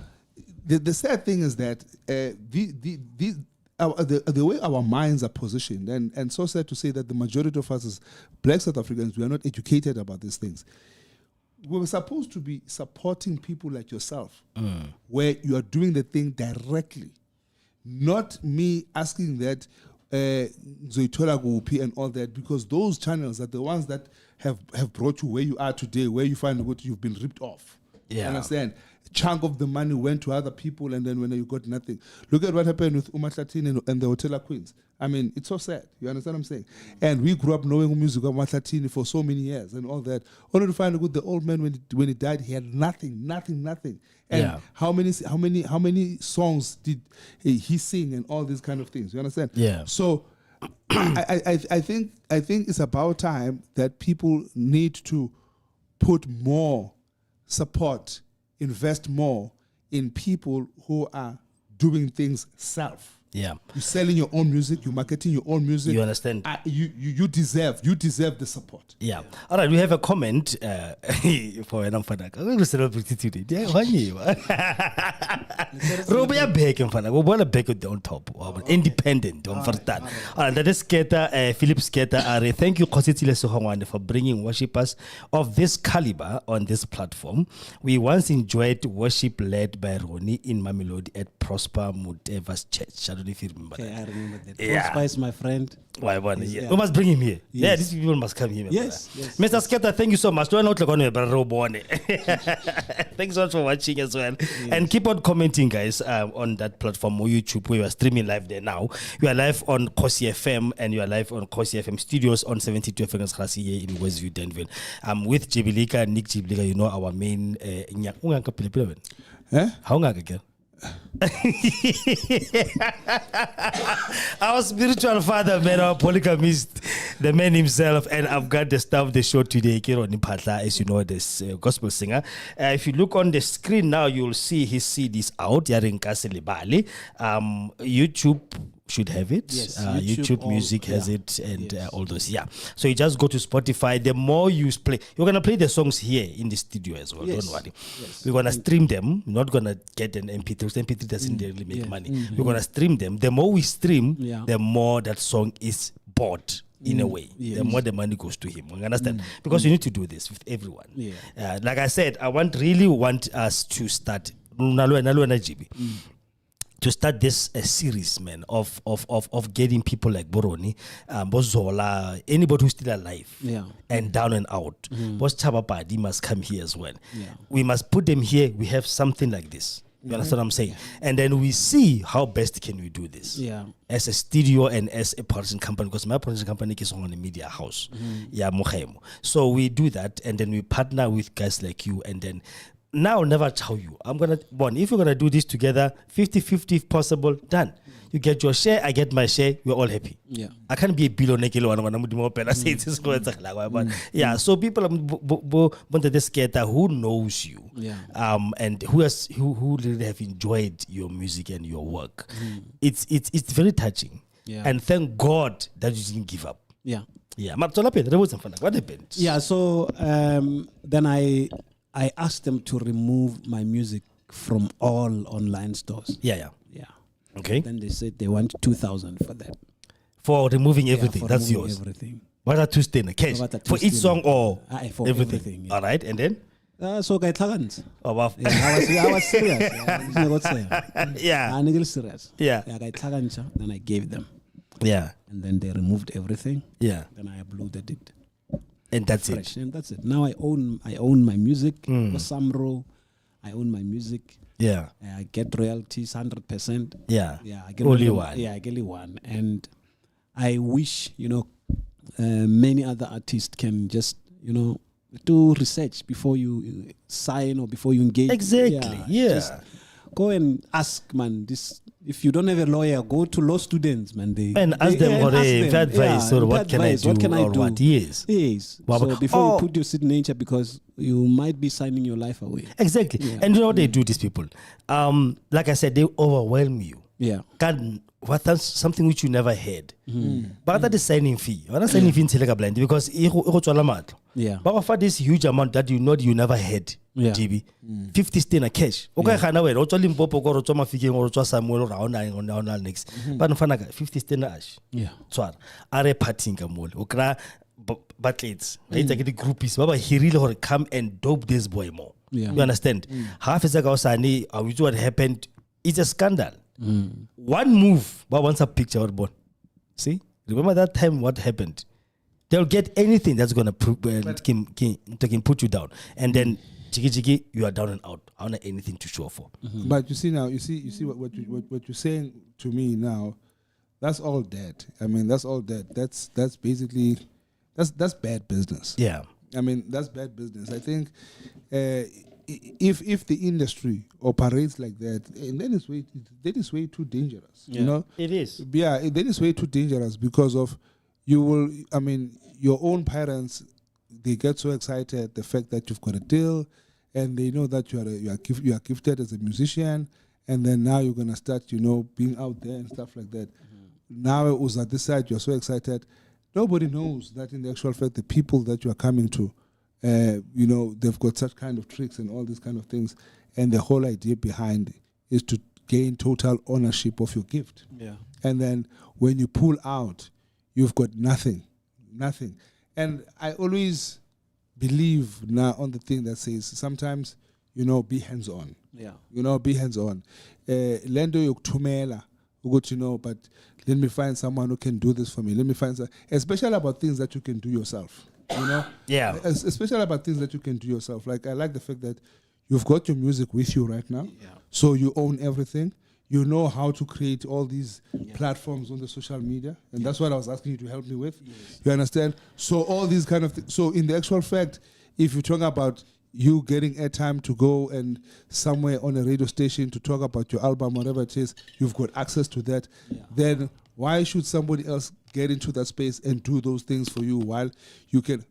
the sad thing is that the way our minds are positioned, and so sad to say that the majority of us as Black South Africans, we are not educated about these things. We were supposed to be supporting people like yourself, where you are doing the thing directly, not me asking that Zoitola Gupi and all that, because those channels are the ones that have brought you where you are today, where you find what you've been ripped off. Yeah. You understand? A chunk of the money went to other people, and then when you got nothing. Look at what happened with Umatlatini and the Hotela Queens. I mean, it's so sad. You understand what I'm saying? And we grew up knowing music of Umatlatini for so many years and all that. Only to find out the old man when he died, he had nothing. And how many songs did he sing and all these kind of things? You understand? Yeah. So I think it's about time that people need to put more support, invest more in people who are doing things self. Yeah. You're selling your own music, you're marketing your own music. You understand? You deserve the support. Yeah. All right, we have a comment for an amfanaka. We're celebrity today. Yeah, one year. Robo ya back mfana. We want to back on top. Independent on for that. All right, that is Sketa, Philip Sketa Are. Thank you, Kositile Sohongwane, for bringing worshipers of this caliber on this platform. We once enjoyed worship led by Ronny in Mamelodi at Prosper Muteva's church. I don't know if you remember that. I remember that. Yeah. Prosper is my friend. Why one? Yeah. We must bring him here. Yes. Yeah, these people must come here. Yes. Mr. Sketa, thank you so much. Don't look on Thanks so much for watching as well. Yes. And keep on commenting, guys, on that platform or YouTube where we are streaming live there now. We are live on Kosi FM and you are live on Kosi FM Studios on 72 FM here in Westview, Denver. With Jibilika, Nick Jibilika, you know, our main. How again? Our spiritual father, man, our polygamist, the man himself, and I've got the star of the show today, Ronny Paahla, as you know, this gospel singer. If you look on the screen now, you'll see his CDs out. YouTube should have it. Yes, YouTube Music has it, and all those. Yeah. So you just go to Spotify. The more you play, you're gonna play the songs here in the studio as well. Yes. Don't worry. Yes. We're gonna stream them. We're not gonna get an MP3. MP3 doesn't really make money. We're gonna stream them. The more we stream, the more that song is bought. In a way, the more the money goes to him. You understand? Because you need to do this with everyone. Yeah. Like I said, I really want us to start to start this series, man, of getting people like Boroni, Bozola, anybody who's still alive, and down and out. Boss Chabapadi must come here as well. We must put them here. We have something like this. You understand what I'm saying? And then we see how best can we do this as a studio and as a production company, because my production company is on a media house. So we do that, and then we partner with guys like you, and then now never tell you. If we're gonna do this together, 50-50 if possible, done. You get your share, I get my share, we're all happy. I can't be a billionaire. So people this skater who knows you, and who really have enjoyed your music and your work. It's very touching. And thank God that you didn't give up. What happened? So then I asked them to remove my music from all online stores. Okay. Then they said they want 2,000 for that. For removing everything. For That's removing yours. Everything. What are two stain? Cash. For each song or for everything. All right. And then? So I was serious. I'm serious. Then I gave them. And then they removed everything. Then I uploaded it. And that's fresh, it. And that's it. Now I own my music. For Samro, I own my music. I get royalties 100%. I get only one. I get only one. And I wish, many other artists can just, do research before you sign or before you engage. Exactly. Just go and ask, man. This, if you don't have a lawyer, go to law students, man. Ask them for advice or what can I do or what. Yes. So before you put your signature, because you might be signing your life away. Exactly. And you know what they do, these people? Like I said, they overwhelm you. That's something which you never heard. But that is signing fee. I'm not signing fee in blind because but offer this huge amount that you never had. GB 50 stain a cash. Okay, Samuel around next. But 50 stain ash. So are parting kamol. Okra batlets. Right, like the groupies. Baba he really come and dope this boy more. You understand? Half is like what happened. It's a scandal. One move, but once a picture or born. See? Remember that time what happened? They'll get anything that's going to put you down. And then, Chiki, you are down and out. I don't have anything to show for. But you see now, you see what you're saying to me now, that's all dead. I mean, that's all dead. That's basically, that's bad business. Yeah. I mean, that's bad business. I think if the industry operates like that, and then it's way too dangerous. Yeah. You know, It is. Yeah, then it's way too dangerous because of your own parents, they get so excited at the fact that you've got a deal, and they know that you are gifted as a musician, and then now you're gonna start, being out there and stuff like that. Now it was at this side, you're so excited. Nobody knows that in the actual fact, the people that you are coming to, they've got such kind of tricks and all these kind of things. And the whole idea behind it is to gain total ownership of your gift. Yeah. And then when you pull out, you've got nothing. And I always believe now on the thing that says sometimes, be hands-on. Yeah. Be hands-on. Lendo yokuthumela. But let me find someone who can do this for me. Let me find especially about things that you can do yourself. Yeah. Especially about things that you can do yourself. Like I like the fact that you've got your music with you right now. Yeah. So you own everything. You know how to create all these platforms on the social media. And that's what I was asking you to help me with. Yes. You understand? So all these kind of things. So in the actual fact, if you talk about you getting airtime to go and somewhere on a radio station to talk about your album, whatever it is, you've got access to that, then why should somebody else get into that space and do those things for you while you can,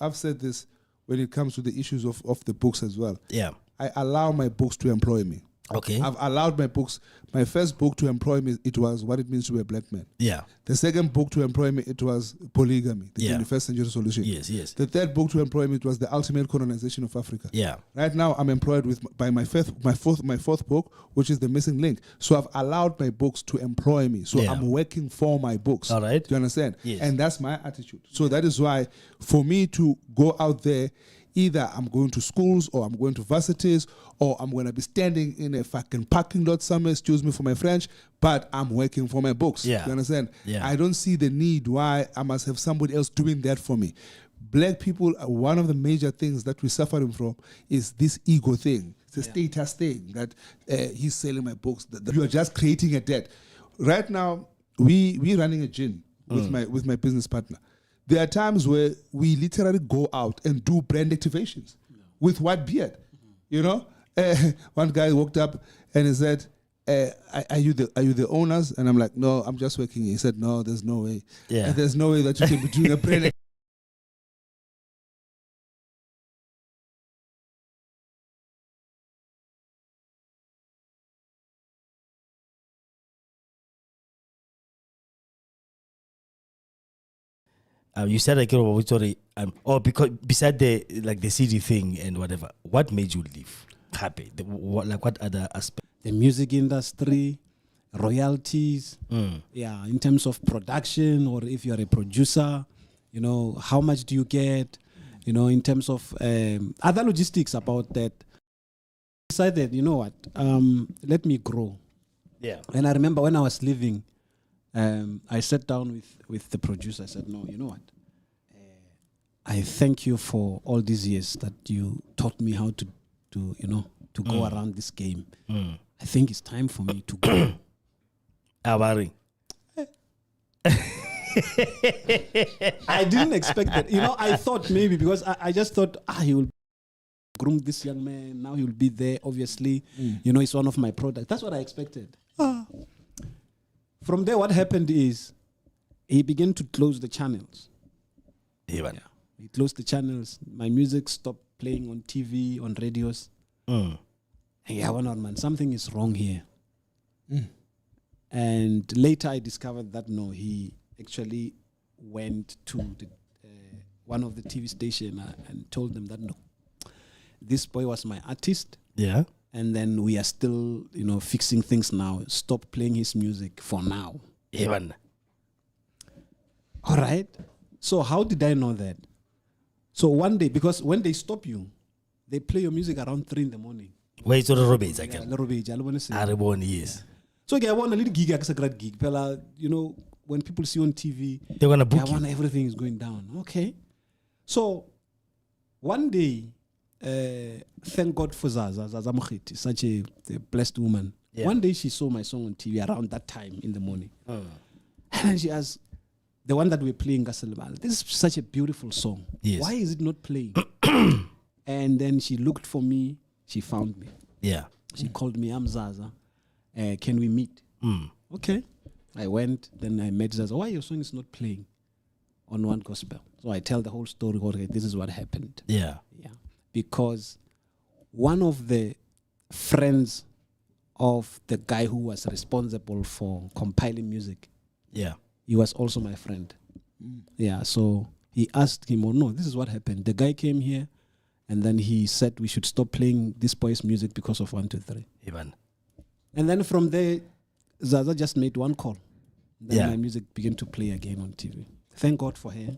I've said this when it comes to the issues of the books as well. Yeah. I allow my books to employ me. Okay. I've allowed my first book to employ me, it was What It Means to Be a Black Man. Yeah. The second book to employ me, it was Polygamy, the 21st Century Solution. Yes. The third book to employ me, it was The Ultimate Colonization of Africa. Yeah. Right now, I'm employed by my fourth book, which is The Missing Link. So I've allowed my books to employ me. So I'm working for my books. All right. Do you understand? Yes. And that's my attitude. So that is why, for me to go out there, either I'm going to schools or I'm going to varsities or I'm going to be standing in a fucking parking lot somewhere, excuse me for my French, but I'm working for my books. Yeah. You understand? Yeah. I don't see the need why I must have somebody else doing that for me. Black people, one of the major things that we're suffering from is this ego thing. It's a status thing that he's selling my books. That you are just creating a debt. Right now, we're running a gin with my business partner. There are times where we literally go out and do brand activations with white beard. One guy walked up and he said, "Are you the owners?" And I'm like, "No, I'm just working here." He said, "No, there's no way. Yeah. And there's no way that you can be doing a brand." You said because beside the CD thing and whatever, what made you leave? Happy? What other aspect? The music industry, royalties, in terms of production, or if you're a producer, how much do you get? In terms of other logistics about that. Decided, let me grow. Yeah. And I remember when I was leaving, I sat down with the producer. I said, "No, you know what? I thank you for all these years that you taught me how to go around this game. I think it's time for me to go." Abari. I didn't expect that. I thought maybe because I just thought he will groom this young man. Now he will be there. Obviously, he's one of my products. That's what I expected. From there, what happened is he began to close the channels. Yeah. He closed the channels. My music stopped playing on TV, on radios. And man, something is wrong here. And later I discovered that no, he actually went to one of the TV station and told them that no, this boy was my artist. Yeah. And then we are still, fixing things now. Stop playing his music for now. Even. All right. So how did I know that? So one day, because when they stop you, they play your music around 3 a.m. Wait, so the Robins again. Yeah, Aribon, yes. So I want a little gig, a great gig. Pela, when people see on TV, they want to book you. Everything is going down. Okay. So one day, thank God for Zaza Mokgeti, such a blessed woman. Yeah. One day she saw my song on TV around that time in the morning. And she asked, the one that we're playing, Gasalibal, this is such a beautiful song. Yes. Why is it not playing? And then she looked for me. She found me. Yeah. She called me, I'm Zaza. Can we meet? Okay. I went, then I met Zaza. Why your song is not playing on One Gospel? So I tell the whole story. Okay, this is what happened. Yeah. Yeah. Because one of the friends of the guy who was responsible for compiling music, yeah, he was also my friend. Yeah, so he asked him, oh no, this is what happened. The guy came here and then he said we should stop playing this boy's music because of 1, 2, 3. Even. And then from there, Zaza just made one call. Then my music began to play again on TV. Thank God for her.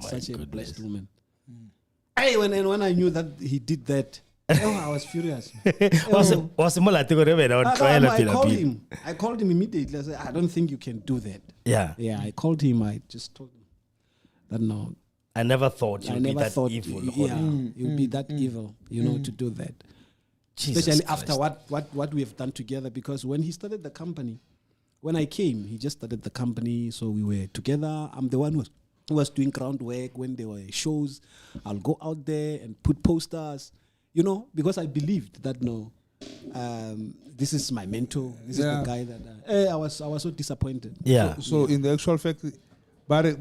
Such a blessed woman. Hey, when I knew that he did that, I was furious. I called him immediately. I said, I don't think you can do that. Yeah. Yeah, I called him. I just told him that no. I never thought you'd be that evil. Yeah, you'd be that evil, to do that. Jesus Especially Christ. After what we have done together. Because when he started the company, when I came, he just started the company. So we were together. I'm the one who was doing groundwork when there were shows. I'll go out there and put posters, because I believed that this is my mentor. This is the guy that I was so disappointed. Yeah. So in the actual fact, bare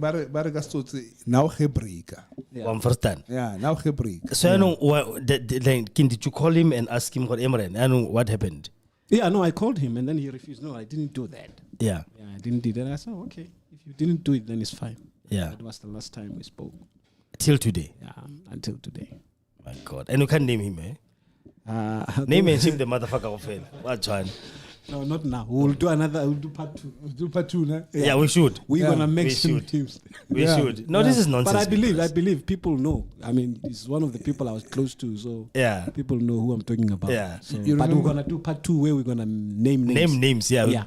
now Hebrika. One first time. Yeah, now Hebrika. So I know did you call him and ask him for Emran? I know what happened. Yeah, no, I called him and then he refused. No, I didn't do that. Yeah. Yeah, I didn't do that. I said, okay, if you didn't do it, then it's fine. Yeah. That was the last time we spoke. Till today. Yeah, until today. My God. And you can't name him, name and him the motherfucker of hell. What one? No, not now. We'll do part 2. We'll do part 2, no? Yeah, we should. We're gonna make some teams. We should. No, this is nonsense. But I believe people know. I mean, it's one of the people I was close to, so people know who I'm talking about. Yeah. So, but we're gonna do part 2 where we're gonna name names. Name names, yeah. We are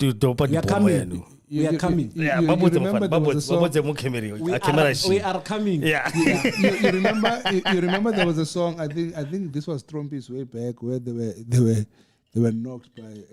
coming. We are coming. Yeah, you remember there was a song. We are coming. Yeah. You remember there was a song. I think this was Trumpy's way back where they were knocked by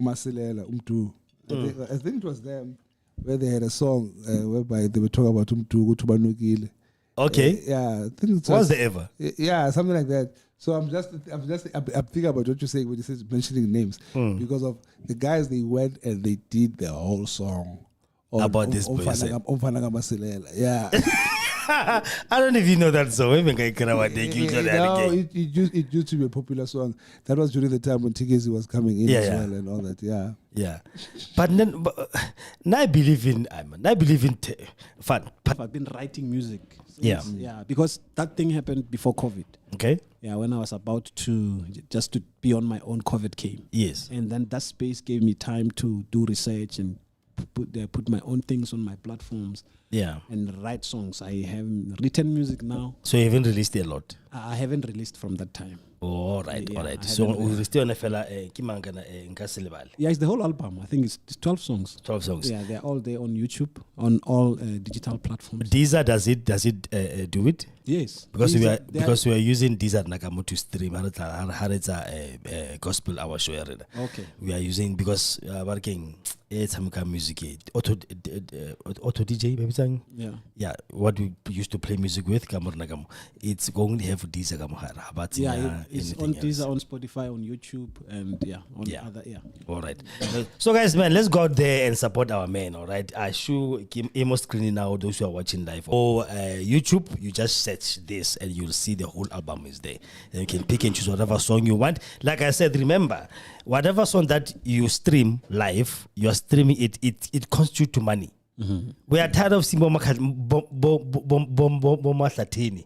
Umasilela Umtu. I think it was them where they had a song whereby they were talking about Umtu Kutubanukile. Okay. Yeah, I think it was there ever? Yeah, something like that. So I'm thinking about what you're saying when you say mentioning names because of the guys. They went and they did the whole song about this person. Yeah. I don't even know that song. It used to be a popular song. That was during the time when Tigezi was coming in as well and all that. Yeah. Yeah. But then, now I believe in fun. I've been writing music. Yeah, because that thing happened before COVID. Okay. Yeah, when I was about to be on my own, COVID came. Yes. And then that space gave me time to do research and put my own things on my platforms. Yeah. And write songs. I have written music now. So you haven't released a lot? I haven't released from that time. Oh, all right, all right. So we still on a fella Kimangana Nkasilibal. Yeah, it's the whole album. I think it's 12 songs. 12 songs. Yeah, they're all there on YouTube, on all digital platforms. Deezer, does it do it? Yes. Because we are using Deezer Nakamo to stream a gospel hour show. Okay. We are using because working it's music auto DJ maybe saying. Yeah. Yeah, what we used to play music with it's going to have Deezer but it's on Deezer, on Spotify, on YouTube, and other. All right. So guys, man, let's go out there and support our man. All right. I show Emo screening now. Those who are watching live or YouTube, you just search this and you'll see the whole album is there. And you can pick and choose whatever song you want. Like I said, remember, whatever song that you stream live, you are streaming it. It constitutes to money. Mm-hmm. We are tired of Simbo Latini.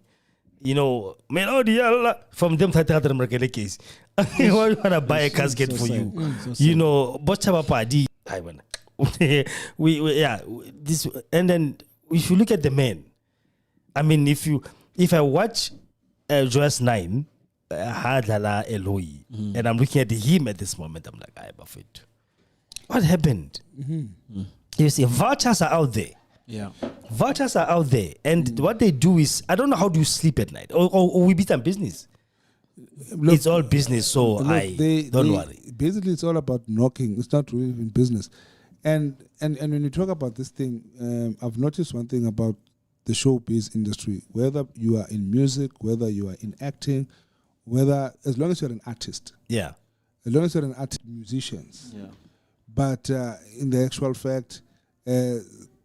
Melody from them that case. I want to buy a casket for you. This and then if you look at the man, I mean, if I watch Joyous 9, Hadlala Eloi, and I'm looking at him at this moment, I'm like, I buff it. What happened? You see, vouchers are out there. Yeah. Vouchers are out there. And what they do is, I don't know how do you sleep at night. Or we beat some business. Look, it's all business, so don't worry. Basically, it's all about knocking. It's not really in business. And when you talk about this thing, I've noticed one thing about the showbiz industry. Whether you are in music, whether you are in acting, as long as you're an artist. Yeah. As long as you're an artist, musicians. Yeah. But in the actual fact,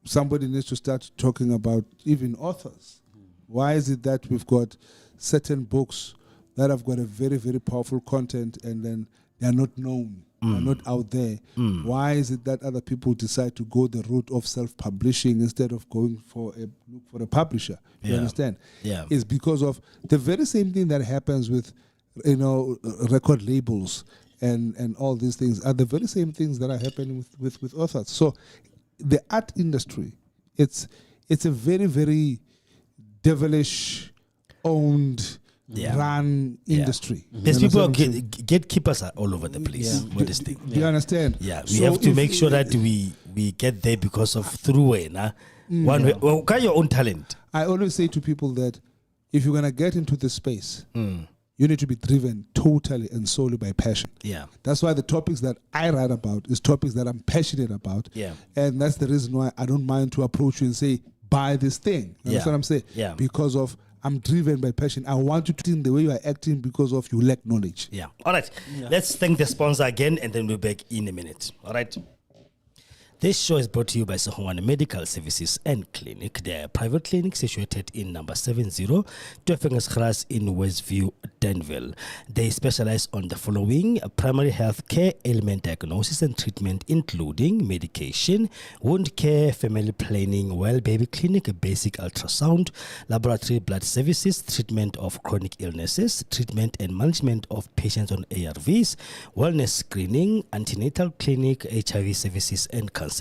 somebody needs to start talking about even authors. Why is it that we've got certain books that have got a very, very powerful content and then they are not known, they are not out there? Why is it that other people decide to go the route of self-publishing instead of going for a publisher? You understand? Yeah. It's because of the very same thing that happens with, record labels and all these things are the very same things that are happening with authors. So the art industry, it's a very, very devilish owned run industry. There's people gatekeepers are all over the place. What is the Do you understand? Yeah, we have to make sure that we get there because of through way, one way. Well, got your own talent. I always say to people that if you're gonna get into this space, you need to be driven totally and solely by passion. Yeah. That's why the topics that I write about is topics that I'm passionate about. Yeah. And that's the reason why I don't mind to approach you and say, buy this thing. That's what I'm saying. Yeah. Because of I'm driven by passion. I want you to think the way you are acting because of you lack knowledge. Yeah. All right. Let's thank the sponsor again and then we'll be back in a minute. All right. This show is brought to you by Sohwane Medical Services and Clinic. They are a private clinic situated in number 70 Tuefengesgras in Westview, Danville. They specialize on the following: primary health care, ailment diagnosis and treatment, including medication, wound care, family planning, well baby clinic, basic ultrasound, laboratory blood services, treatment of chronic illnesses, treatment and management of patients on ARVs, wellness screening, antenatal clinic, HIV services and counseling.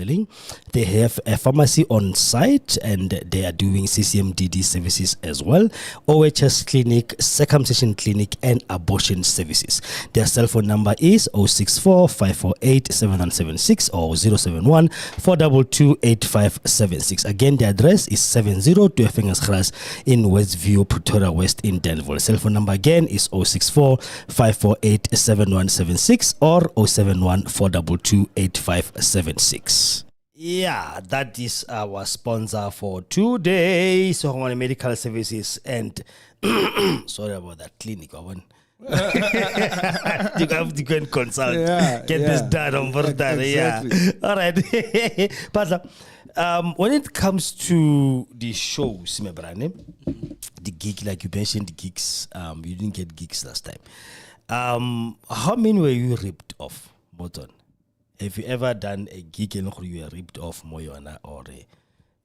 They have a pharmacy on site and they are doing CCMDD services as well, OHS clinic, circumcision clinic and abortion services. Their cell phone number is 064 548 7176 or 071 422 8576. Again, the address is 70 Tuefengesgras in Westview, Pretoria West in Danville. Cell phone number again is 064 548 7176 or 071 422 8576. Yeah, that is our sponsor for today, Sohwane Medical Services and sorry about that clinic. You have to go and consult, get this done on exactly. All right. But when it comes to the shows, the gig, like you mentioned, the gigs, you didn't get gigs last time. How many were you ripped off, Moton? Have you ever done a gig and you were ripped off, Moyona, or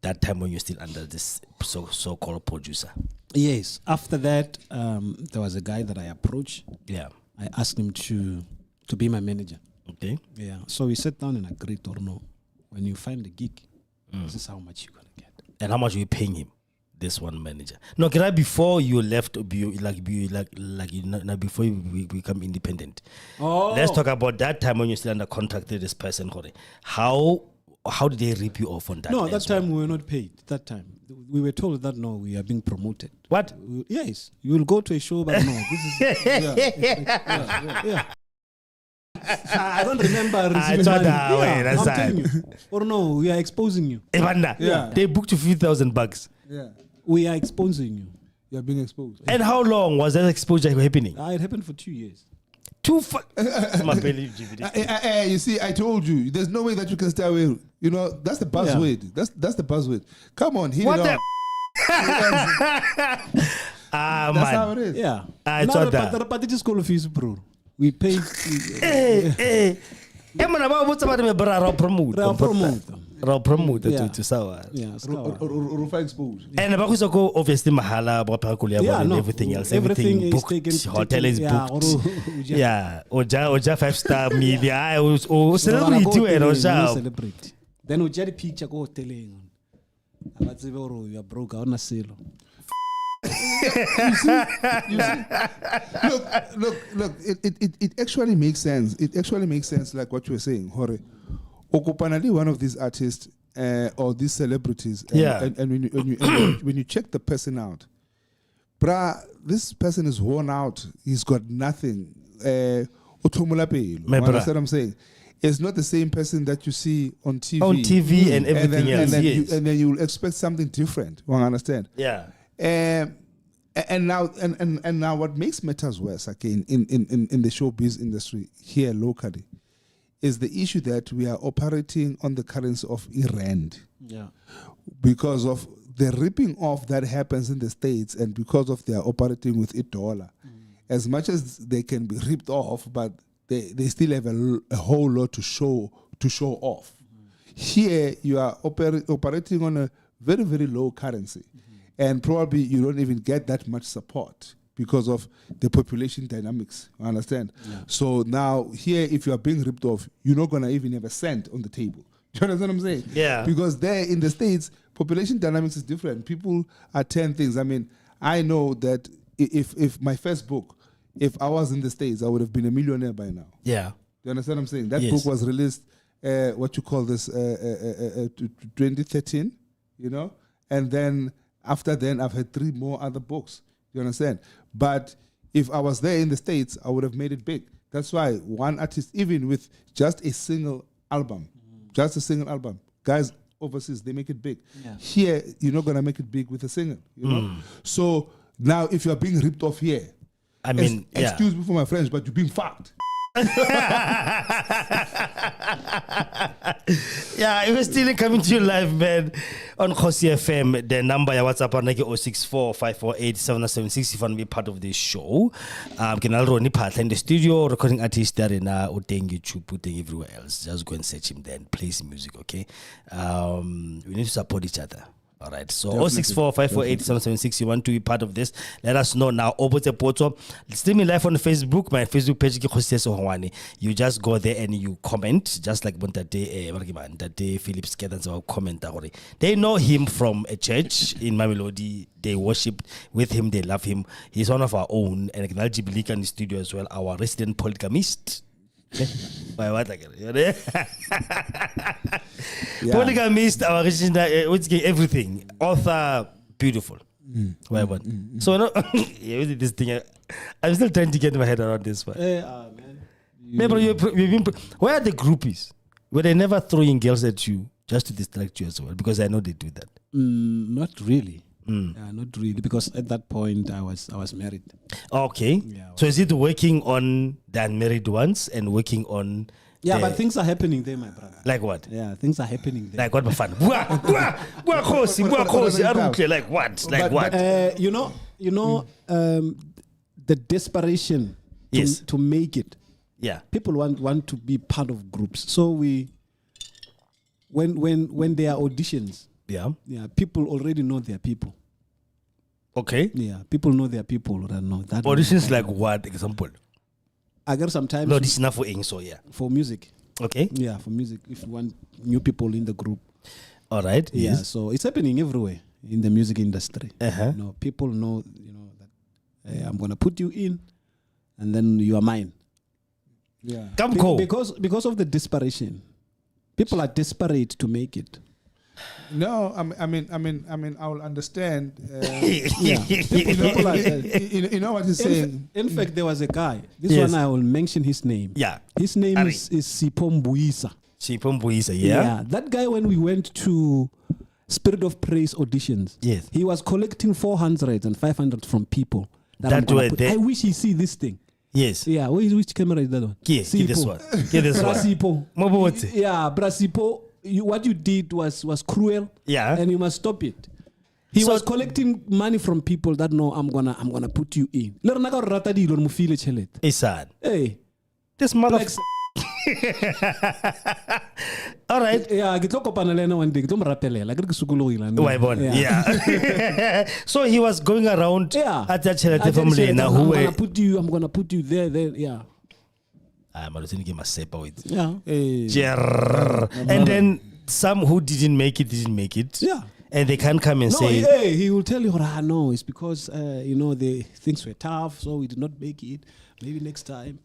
that time when you're still under this so-called producer? Yes. After that, there was a guy that I approached. Yeah. I asked him to be my manager. Okay. Yeah. So we sat down and agreed, or no, when you find the gig, this is how much you're going to get. And how much are you paying him? This one manager. No, can I before you left, before you become independent? Oh. Let's talk about that time when you're still under contract with this person. How did they rip you off on that? No, that time we were not paid. That time we were told that no, we are being promoted. What? Yes, you will go to a show, but no, this is I don't remember receiving money. I'm telling you. Or no, we are exposing you. They booked you $50,000. Yeah. We are exposing you. You are being exposed. And how long was that exposure happening? It happened for 2 years. You see, I told you, there's no way that you can stay away. You know, that's the buzzword. Yeah. That's the buzzword. Come on, hit it up. That's how it is. Yeah. But it is called fees, bro. We paid. Promote to Sawa. Rufa exposed. And obviously Mahala, and everything else. Everything booked. Hotel is booked. Yeah. Oja 5-star media. Celebrate. Then we get a picture go telling. You are broke on a sale. you see? Look. It actually makes sense. It actually makes sense, like what you were saying, Hore. Okupanali, one of these artists, or these celebrities, and when you check the person out, bruh, this person is worn out. He's got nothing. Understand what I'm saying? It's not the same person that you see on TV. On TV and everything else. And then you'll expect something different. You understand? Yeah. And now what makes matters worse again in the showbiz industry here locally is the issue that we are operating on the currency of Rand. Yeah. Because of the ripping off that happens in the States and because of their operating with $1. As much as they can be ripped off, but they still have a whole lot to show off. Here you are operating on a very, very low currency. And probably you don't even get that much support because of the population dynamics. I understand? Yeah. So now here, if you are being ripped off, you're not going to even have a cent on the table. Do you understand what I'm saying? Yeah. Because there in the States, population dynamics is different. People are 10 things. I mean, I know that if my first book, if I was in the States, I would have been a millionaire by now. Yeah. Do you understand what I'm saying? That book was released, 2013, you know? And then after then, I've had 3 more other books. You understand? But if I was there in the States, I would have made it big. That's why one artist, even with just a single album, guys overseas, they make it big. Yeah. Here, you're not going to make it big with a single, you know? So now if you're being ripped off here, I mean, excuse me for my French, but you're being fucked. Yeah, it was still coming to you live, man, on Khosi FM. The number ya WhatsApp on 064-548-7776 if you want to be part of this show. Kenal Ronny Paahla in the studio, recording artist there in Uteng, YouTube, Uteng, everywhere else. Just go and search him there and play his music, okay? We need to support each other. All right, so 064-548-7776. You want to be part of this? Let us know now. Stream me live on Facebook. My Facebook page is you just go there and you comment, just like Tate Phillips Kedans comment. They know him from a church in Mamelodi. They worship with him. They love him. He's one of our own, and Bilika in the studio as well. Our resident polygamist. Polygamist, our everything. Author, beautiful. So no, this thing. I'm still trying to get my head around this one. Man. Where are the groupies? Were they never throwing girls at you just to distract you as well? Because I know they do that. Not really. Not really, because at that point I was married. Okay. Yeah, so is it working on the unmarried ones and working on? Yeah, but things are happening there, my brother. Like what? Yeah, things are happening there. Like what? Fun. Like what? Like what? The desperation to make it. Yeah. People want to be part of groups. So when there are auditions. Yeah, people already know their people. Okay. Yeah, people know their people. That auditions like what? Example? I guess sometimes. No, this is not for so yeah. For music. Okay. Yeah, for music. If you want new people in the group. All right. Yeah. Yes. So it's happening everywhere in the music industry. People know. That I'm gonna put you in, and then you are mine. Yeah. Because of the desperation, people are desperate to make it. No, I mean, I will understand. You know what he's saying. In fact, there was a guy. This one I will mention his name. Yeah, his name is Sipho Mbuisa. Sipho Mbuisa, yeah. That guy, when we went to Spirit of Praise auditions, he was collecting 400 and 500 from people. I wish he see this thing. Yes. Yeah. Which camera is that one? Yes. Get this one. Brasipo. Yeah, Brasipo. What you did was cruel. Yeah. And you must stop it. He was collecting money from people that know I'm gonna put you in. Hey son. Hey. This mother. All right. Yeah, get one day. Yeah. So he was going around at that family now. I'm gonna put you there. Yeah. I'm going to give my sepa with. Yeah. And then some who didn't make it. Yeah. And they can't come and say. He will tell you, no, it's because, the things were tough, so we did not make it. Maybe next time.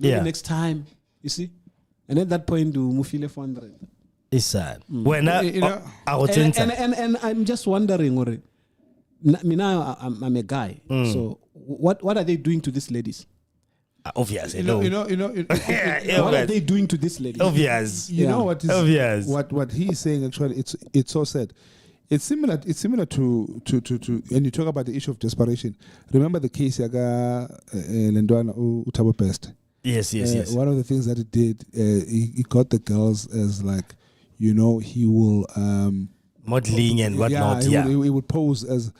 Next time, you see. And at that point, do Mufile 400. It's sad. When and I'm just wondering, I'm a guy. So what are they doing to these ladies? Obvious. What are they doing to this lady? Obvious. You know what is obvious. What he's saying actually, it's so sad. It's similar to when you talk about the issue of desperation. Remember the case Yaga Lendwana Utabo Pest. Yes. One of the things that he did, he got the girls as like, he will modeling and whatnot. He would pose as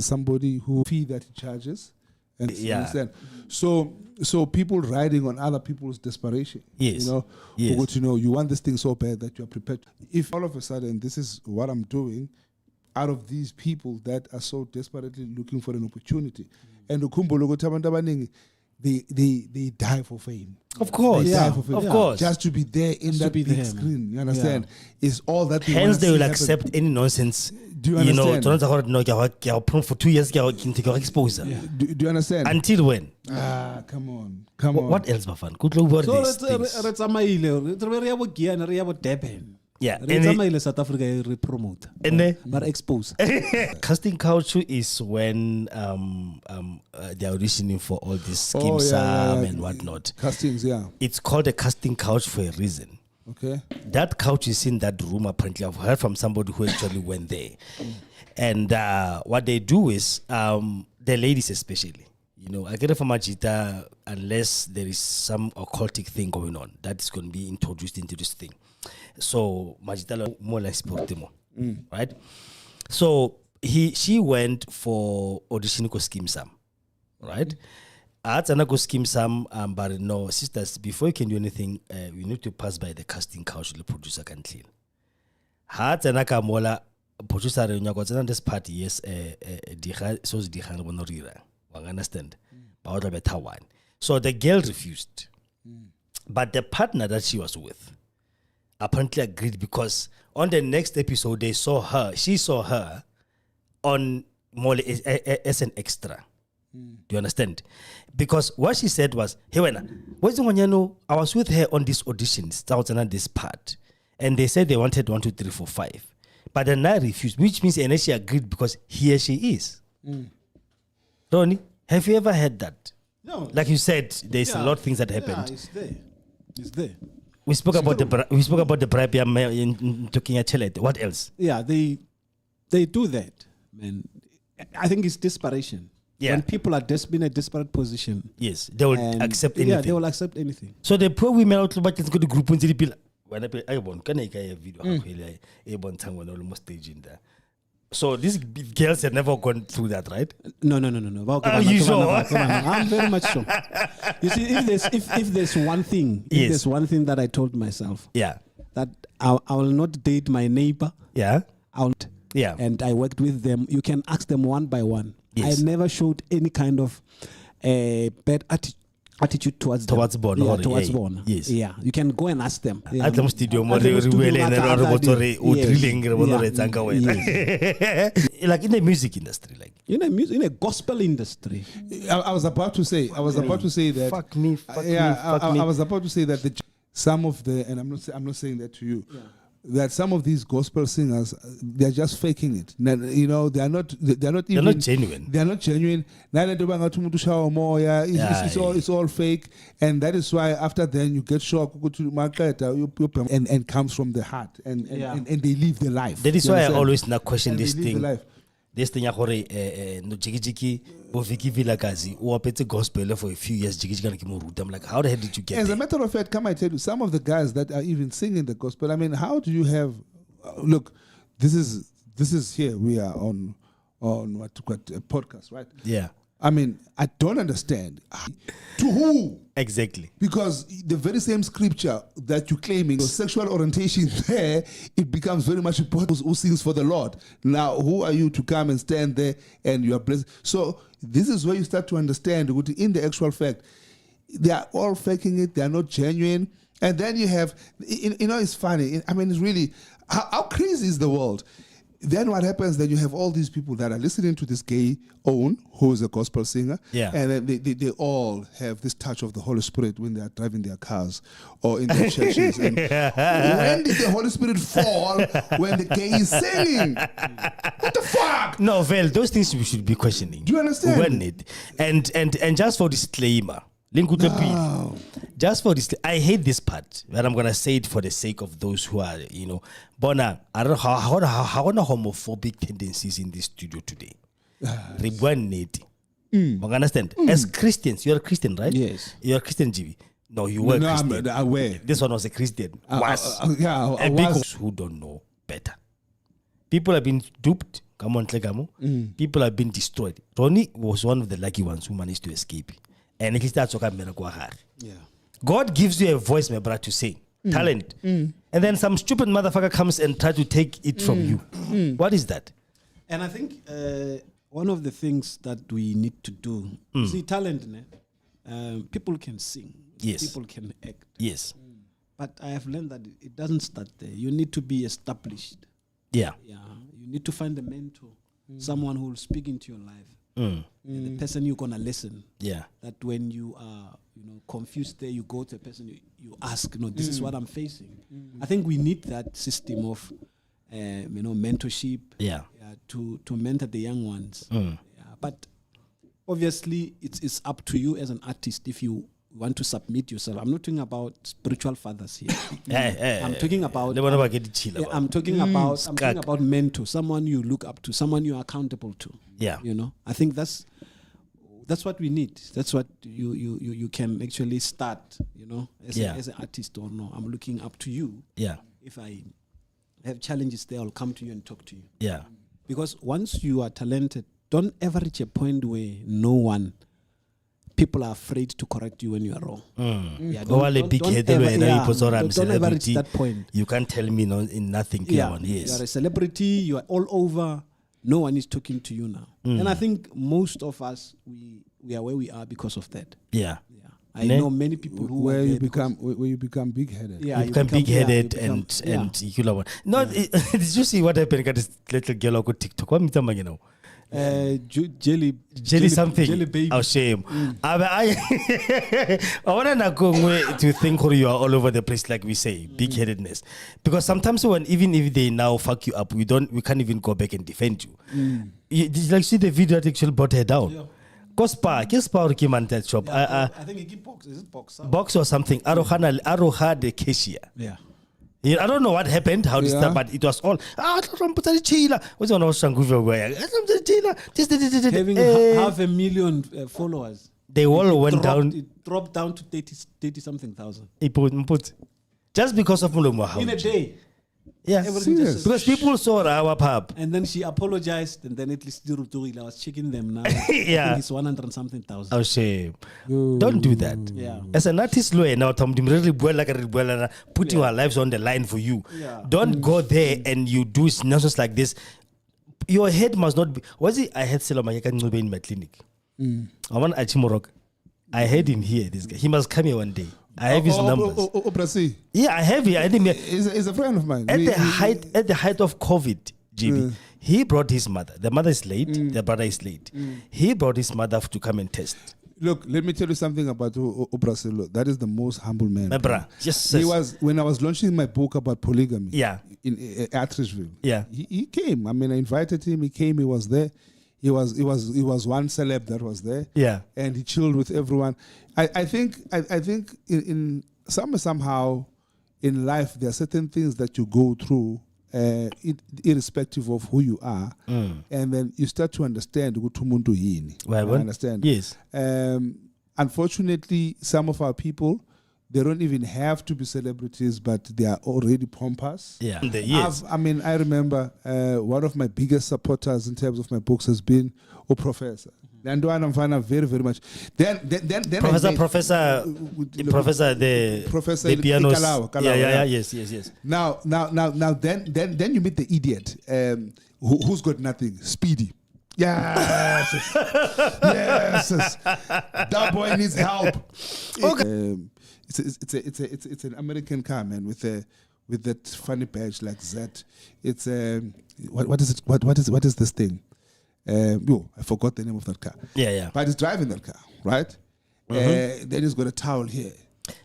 somebody who fee that he charges. And understand. So people riding on other people's desperation. Yes. You want this thing so bad that you're prepared. If all of a sudden this is what I'm doing, out of these people that are so desperately looking for an opportunity, and they die for fame. Of course. Of course. Just to be there in that big screen. You understand? Is all that. Hence they will accept any nonsense. Do you understand? For 2 years, exposure. Do you understand? Until when? Come on. What else, Bafan? Good look about this. Yeah. South Africa promote. But expose. Casting couch is when they're auditioning for all this scheme and whatnot. Castings, yeah. It's called a casting couch for a reason. Okay. That couch is in that room, apparently. I've heard from somebody who actually went there. And what they do is, the ladies especially, I get it from Majita, unless there is some occultic thing going on, that is going to be introduced into this thing. So, Majita more like Sportimo, right? So, she went for auditioning for Scheme Sam, right? Go scheme some, but no, sisters, before you can do anything, we need to pass by the casting couch the producer can clean. Mola producer this party, yes, understand? So the girl refused. But the partner that she was with apparently agreed because on the next episode she saw her on Mola as an extra. Do you understand? Because what she said was, hey, I was with her on this audition, this part. And they said they wanted 1, 2, 3, 4, 5. But then I refused, which means and she agreed because here she is. Ronny, have you ever heard that? No. Like you said, there's a lot of things that happened. Yeah, it's there. We spoke about the bribe in talking at Chelet. What else? Yeah, they do that, man. I think it's desperation. Yeah. When people are in a desperate position. Yes, they will accept anything. Yeah, they will accept anything. So the poor women out but let's go to group and when I want can I video almost stage in there. So these girls have never gone through that, right? No. Are you sure? I'm very much sure. You see, if there's one thing, there's one thing that I told myself, that I will not date my neighbor. And I worked with them. You can ask them one by one. Yes. I never showed any kind of bad attitude towards Bona. Towards Bona. Yes. Yeah. You can go and ask them. At the studio, like in the music industry, like in a gospel industry. I was about to say that. Fuck me. I was about to say that some of the, and I'm not saying that to you. Yeah. That some of these gospel singers, they're just faking it. They're not genuine. They're not genuine. It's all fake, and that is why after then you get shocked and comes from the heart, and they live the life. That is why I always not question this thing. This thing no jiki Boviki Vilakazi who apete gospel for a few years jiki I'm like, how the hell did you get As there? a matter of fact, come I tell you, some of the guys that are even singing the gospel, I mean, how do you have look, this is here we are on what a podcast, right? Yeah. I mean, I don't understand. To who? Exactly. Because the very same scripture that you're claiming, your sexual orientation there, it becomes very much important who sings for the Lord. Now, who are you to come and stand there and you are blessed? So this is where you start to understand, in the actual fact, they are all faking it, they are not genuine. And then you have, it's funny. I mean, it's really, how crazy is the world? then what happens? Then you have all these people that are listening to this gay Owen, who is a gospel singer, and then they all have this touch of the Holy Spirit when they are driving their cars or in their churches. And when did the Holy Spirit fall when the gay is singing? What the fuck? No, well, those things we should be questioning. Do you understand? When it and just for disclaimer. No. Just for this, I hate this part, but I'm gonna say it for the sake of those who are, Bona, I don't know how homophobic tendencies in this studio today. Understand? As Christians, you're a Christian, right? Yes. You're a Christian, GB. No, you were Christian. I'm aware. This one was a Christian. I was. Who don't know better. People have been duped. Come on, Tlekamo. People have been destroyed. Ronny was one of the lucky ones who managed to escape. And he starts talking about God gives you a voice, my brother, to sing. Talent. And then some stupid motherfucker comes and try to take it from you. What is that? And I think one of the things that we need to do, see, talent, people can sing. Yes. People can act. Yes. But I have learned that it doesn't start there. You need to be established. Yeah. You need to find a mentor, someone who will speak into your life. The person you're gonna listen. Yeah. That when you are, confused there, you go to a person, you ask, this is what I'm facing. I think we need that system of, mentorship. Yeah. To mentor the young ones. But obviously, it's up to you as an artist if you want to submit yourself. I'm not talking about spiritual fathers here. I'm talking about. I'm talking about mentor, someone you look up to, someone you are accountable to. Yeah. I think that's what we need. That's what you can actually start. As an artist or no. I'm looking up to you. Yeah. If I have challenges there, I'll come to you and talk to you. Yeah. Because once you are talented, don't ever reach a point where people are afraid to correct you when you are wrong. Don't ever reach that point. You can't tell me in nothing. Yes. You are a celebrity. You are all over. No one is talking to you now. And I think most of us, we are where we are because of that. Yeah. I know many people who where you become big-headed. Yeah, you become big-headed and you know what? No, did you see what happened? Got this little girl on TikTok. What you know? Jelly something. Jelly baby. Oh, shame. I want to think you are all over the place, like we say, big-headedness. Because sometimes even if they now fuck you up, we can't even go back and defend you. Did you see the video that actually brought her down? Yeah. That shop. I think he box. Is it box? Box or something. Aroha the cashier. Yeah. I don't know what happened, how this started, but it was all. Having 500,000 followers. They all went down. It dropped down to 30 something thousand. Just because of Mulomo. In a day. Yeah, because people saw our pub. And then she apologized, and then at least I was checking them now. Yeah. I think it's 100 and something thousand. Oh, shame. Don't do that. Yeah. As an artist lawyer now, putting our lives on the line for you. Yeah. Don't go there and you do nonsense like this. Your head must not be. Was it? I had Seloma in my clinic. I want Achimorok. I had him here. This guy. He must come here one day. I have his numbers. Yeah, I have it. I think he's a friend of mine. At the height of COVID, GB, he brought his mother. The mother is late. The brother is late. He brought his mother to come and test. Look, let me tell you something about Obrasilo. That is the most humble man. My brother. Yes. He was, when I was launching my book about polygamy. Yeah. In Attersville. Yeah. He came. I mean, I invited him. He came. He was there. He was one celeb that was there. Yeah. And he chilled with everyone. I think in somehow in life there are certain things that you go through irrespective of who you are, and then you start to understand I understand. Yes. Unfortunately, some of our people, they don't even have to be celebrities, but they are already pompous. Yeah. I remember one of my biggest supporters in terms of my books has been Professor. And I'm very, very much. Then Professor, the pianos. Kalawa. Yes. Now, then you meet the idiot who's got nothing. Speedy. Yes. Yes. That boy needs help. Okay. It's an American car, man, with with that funny badge like Z. It's what is it? What is this thing? I forgot the name of that car. Yeah. But he's driving that car, right? Then he's got a towel here.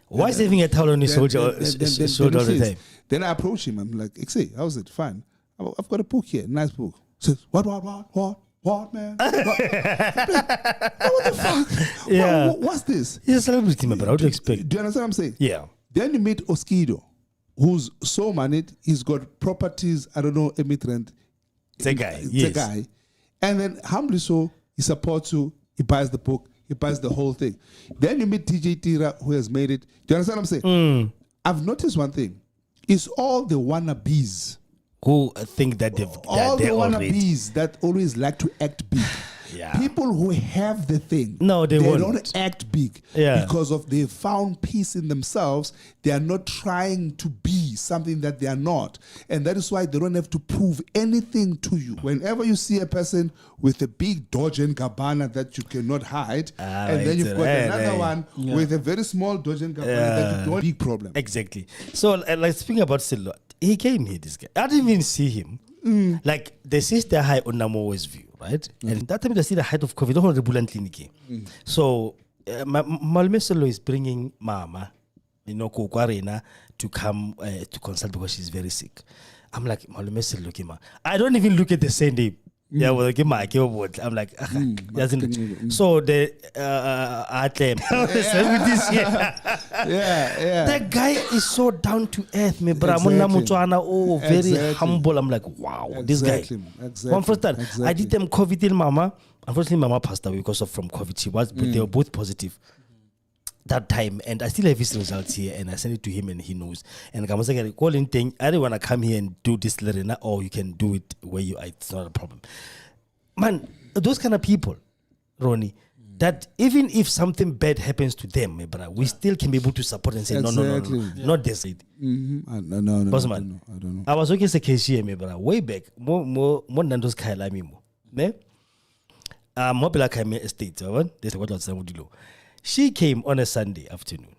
Why is he having a towel on his shoulder all the time? Then I approach him. I'm like, "Say, how's it? Fine. I've got a book here, nice book." He says, "What, man? What the fuck? Yeah. What's this?" He's a celebrity, man, but how do you expect? Do you understand what I'm saying? Yeah. Then you meet Oskido, who's so moneyed. He's got properties. I don't know, emigrant. It's a guy. It's Yes. a guy. And then humbly so, he supports you. He buys the book. He buys the whole thing. Then you meet DJ Tira, who has made it. Do you understand what I'm saying? I've noticed one thing. It's all the wannabes. Who think that they're wannabes that always like to act big. Yeah. People who have the thing. No, they won't. don't act big. Yeah. Because of they found peace in themselves. They are not trying to be something that they are not. And that is why they don't have to prove anything to you. Whenever you see a person with a big Dodge and Gabbana that you cannot hide, and then you've got another one with a very small Dodge and Gabbana that you don't, big problem. Exactly. So, like speaking about Silo, he came here, this guy. I didn't even see him. Like, the sister high on Namo's view, right? And that time I see the height of COVID, don't want to clinic. So, Malme Silo is bringing Mama, Kukwarina, to come to consult because she's very sick. I'm like, Malme Silo, I don't even look at the same day. Yeah, well, I'm like, doesn't. So the that guy is so down to earth, me bra. Very humble. I'm like, wow, this guy. One first time, I did them COVID in Mama. Unfortunately, Mama passed away because of from COVID. She was, but they were both positive that time, and I still have his results here, and I send it to him, and he knows. And I'm saying, calling thing, I don't want to come here and do this, or you can do it where you are. It's not a problem, man. Those kind of people, Ronny, that even if something bad happens to them, my brother, we still can be able to support and say, no, not this. No, Bossman, I don't know. I was working as a cashier, my brother, way back. More than those kind of me, ne? Mobile Kame Estate, this is what I was saying. She came on a Sunday afternoon,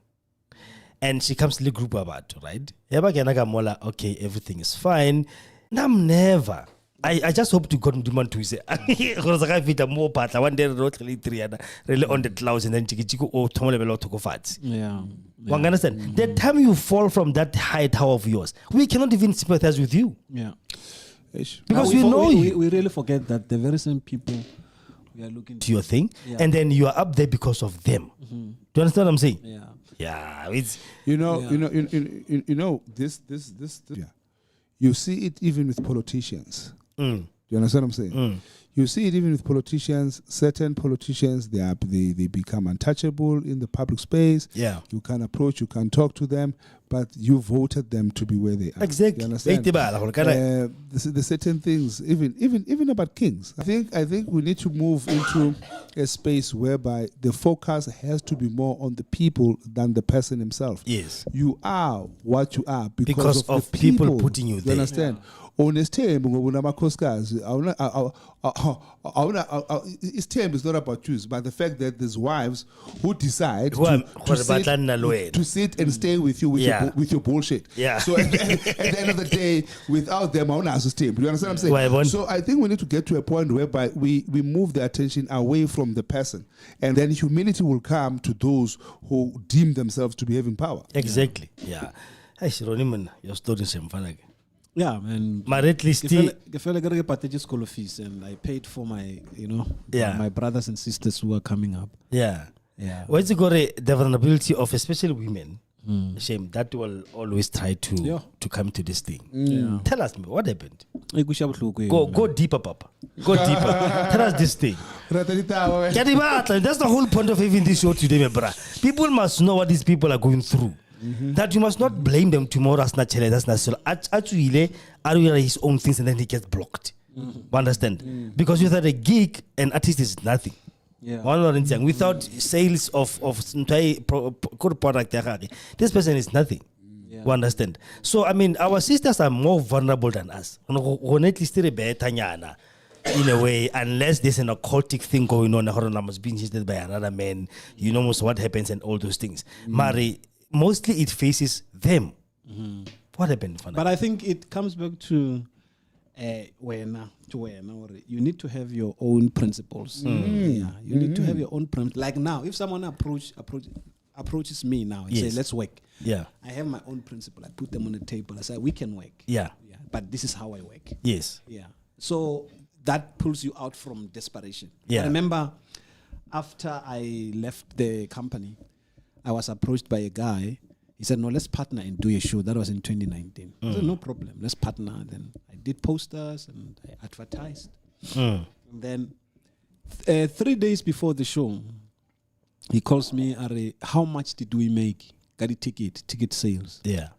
and she comes to the group about, right? Okay, everything is fine. Nam never. I just hope to God to man to say because I fit a more part. I want to really on the clouds and then chikichiku or tomolebelo to go fat. Yeah. One understand? The time you fall from that high tower of yours, we cannot even sympathize with you. Yeah. Because we know you. We really forget that the very same people we are looking to your thing, and then you are up there because of them. Do you understand what I'm saying? Yeah. Yeah. It's you know this. Yeah. You see it even with politicians. Do you understand what I'm saying? You see it even with politicians. Certain politicians, they become untouchable in the public space. Yeah. You can approach, you can talk to them, but you voted them to be where they are. Exactly. You understand? The certain things, even about kings. I think we need to move into a space whereby the focus has to be more on the people than the person himself. Yes. You are what you are because of the people putting you there. You understand? Honest term, its term is not about choose, but the fact that there's wives who decide to sit and stay with you with your bullshit. Yeah. So at the end of the day, without them, I want to team. Do you understand what I'm saying? So I think we need to get to a point whereby we move the attention away from the person, and then humility will come to those who deem themselves to be having power. Exactly. Yeah. Hey, Ronny, your story is fun. Yeah, man. My at least school fees, and I paid for my, my brothers and sisters who are coming up. Yeah. What's the vulnerability of especially women? Shame that will always try to come to this thing. Tell us, what happened? Go deeper, Papa. Go deeper. Tell us this thing. That's the whole point of having this show today, my brother. People must know what these people are going through. That you must not blame them tomorrow as natural. That's natural. Actually, his own things and then he gets blocked. Understand? Because without a gig, an artist is nothing. Without sales of good product, this person is nothing. You understand? So I mean, our sisters are more vulnerable than us. In a way, unless there's an occultic thing going on, must be insisted by another man. You know what happens and all those things. Mari, mostly it faces them. What happened? But I think it comes back to where you need to have your own principles. Yeah, you need to have your own principles. Like now, if someone approaches me now and say, let's work. Yeah. I have my own principle. I put them on the table. I say, we can work. Yeah. But this is how I work. Yes. Yeah. So that pulls you out from desperation. Yeah. I remember after I left the company, I was approached by a guy. He said, no, let's partner and do a show. That was in 2019. I said, no problem. Let's partner. Then I did posters and I advertised. And then 3 days before the show, he calls me, Ari, how much did we make? Got a ticket sales. Yeah.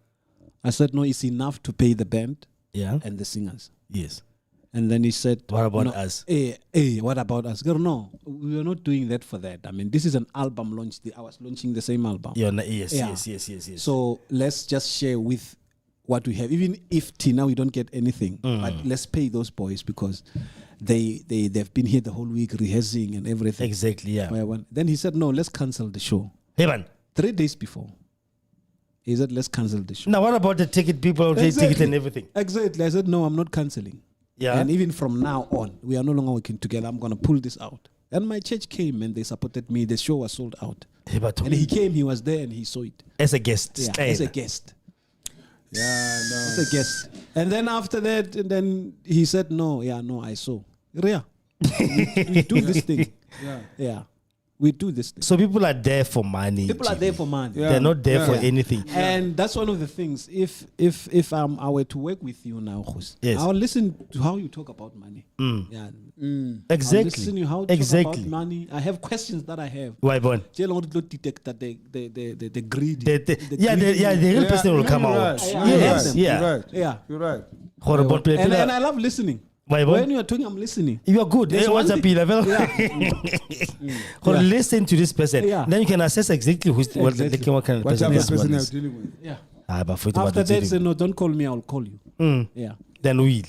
I said, no, it's enough to pay the band and the singers. Yes. And then he said, what about us? What about us? Girl, no, we are not doing that for that. I mean, this is an album launch. I was launching the same album. Yes. So let's just share with what we have. Even if Tina, we don't get anything, but let's pay those boys because they've been here the whole week rehearsing and everything. Exactly, yeah. Then he said, no, let's cancel the show. Hey, man. 3 days before. He said, let's cancel the show. Now, what about the ticket people, ticket and everything? Exactly. I said, no, I'm not canceling. Yeah. And even from now on, we are no longer working together. I'm going to pull this out. And my church came and they supported me. The show was sold out. And he came, he was there and he saw it. As a guest. Yeah, as a guest. Yeah, no. As a guest. And then after that, and then he said, I saw. Yeah. we do this thing. Yeah. We do this thing. So people are there for money. People are there for money. Yeah. They're not there for anything. And that's one of the things. If I were to work with you now, Jose, I'll listen to how you talk about money. Yeah. Exactly. I'll listen to how you talk about money. I have questions that I have. Why, Bon? Detect that the greed. The real person will come out. Yes. You're right. And I love listening. When you are talking, I'm listening. You are good. What's up, level? Listen to this person. Then you can assess exactly what kind of person this one is. Yeah. After that, say, no, don't call me, I'll call you. Yeah. Then we'll.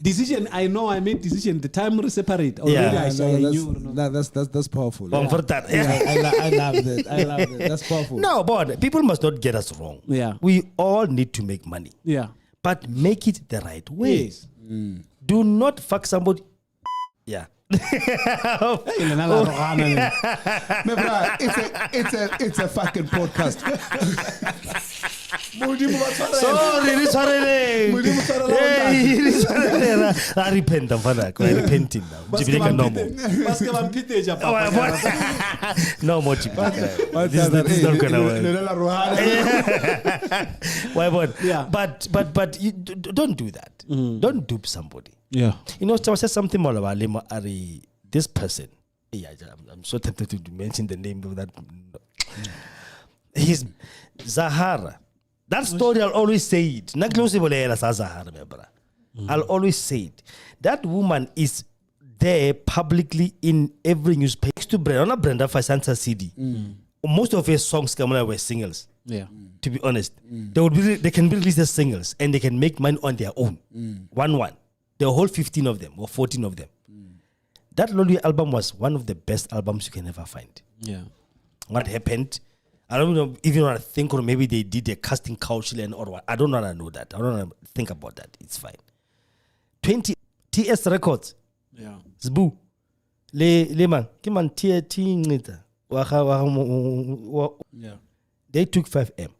Decision, I know I made decision. The time we separate. Already that's powerful. I love that. I love that. That's powerful. No, but people must not get us wrong. Yeah. We all need to make money. Yeah. But make it the right way. Yes. Do not fuck somebody. Yeah. It's a fucking podcast. I repent. I'm repenting now. No more chipa. This is not gonna work. But you don't do that. Don't dupe somebody. Yeah. You know, I said something more about this person. Yeah, I'm so tempted to mention the name of that. He's Zahara. That story, I'll always say it. I'll always say it. That woman is there publicly in every newspaper. Next to Brenda Fasanta CD. Most of her songs were singles. Yeah. To be honest, they can be released as singles and they can make money on their own. One. The whole 15 of them or 14 of them. That Lolly album was one of the best albums you can ever find. Yeah. What happened? I don't know, even want to think, or maybe they did a casting couch or what. I don't want to know that. I don't want to think about that. It's fine. 20 TS Records. Yeah. Zbu. Le man. Kiman Yeah. They took 5M.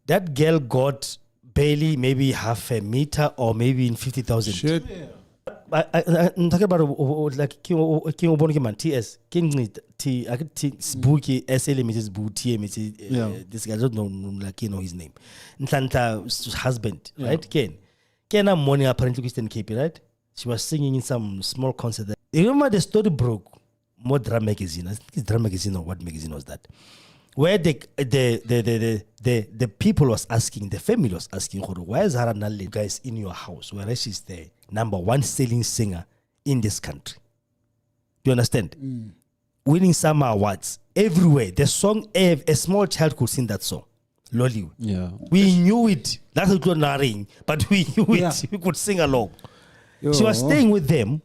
That girl got barely maybe half a meter or maybe in 50,000. Shit. Yeah. I'm talking about like King Obonikiman TS King T Spooky SL this guy, I don't know like his name. Ntlanta's husband, right? Ken money apparently Christian KP, right? She was singing in some small concert. You remember the story broke? More Drum Magazine. I think it's Drum Magazine or what magazine was that? Where the people was asking, the family was asking, why is Hara Nale guys in your house? Whereas she's the number one selling singer in this country. You understand? Winning some awards everywhere. The song, a small child could sing that song. Lolly. Yeah. We knew it. That's not narrating, but we knew it. We could sing along. Yo. She was staying with them,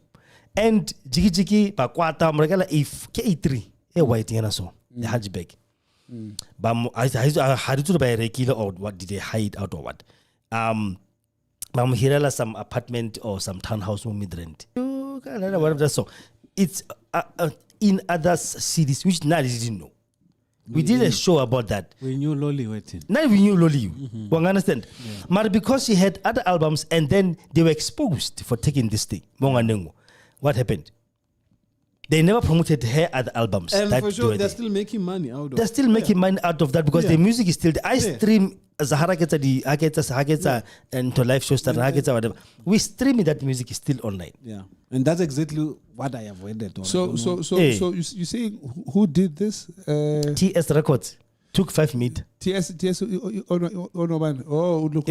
and Jiki Bakwata Mregala if K3 a white song, the hatchback. But I had to buy a regular or what did they hide out or what? Here some apartment or some townhouse mid rent. So it's in other cities which now didn't know. We did a show about that. We knew Loli waiting. Now we knew Loli. You understand? Yeah. But because she had other albums and then they were exposed for taking this thing. What happened? They never promoted her other albums. And for sure, they're still making money out of it. They're still making money out of that because the music is still there. I stream Zahara Hageta and to live shows Hageta whatever. We stream it, that music is still online. Yeah. And that's exactly what I avoided. So you saying who did this? TS Records took 5 minutes. TS no man. Oh, look.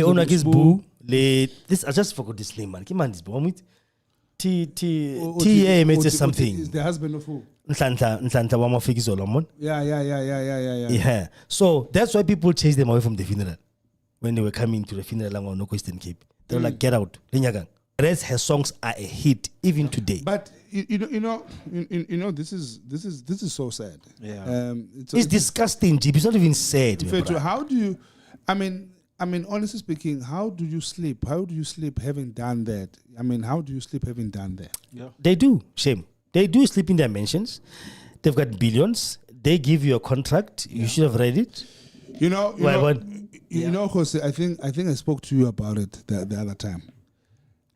Boo. This I just forgot this name, man. Kim man, this boo. T.A. made something. Is the husband of who? Yeah. So that's why people chased them away from the funeral when they were coming to the funeral on No Question Cape. They were like, "Get out, Linyagang." Rest her songs are a hit even today. But you know, this is so sad. Yeah. It's disgusting, Jeep. It's not even sad. How do you? I mean, honestly speaking, how do you sleep? How do you sleep having done that? I mean, how do you sleep having done that? Yeah. They do. Shame. They do sleep in their mansions. They've got billions. They give you a contract. You should have read it. You know, Jose, I think I spoke to you about it the other time.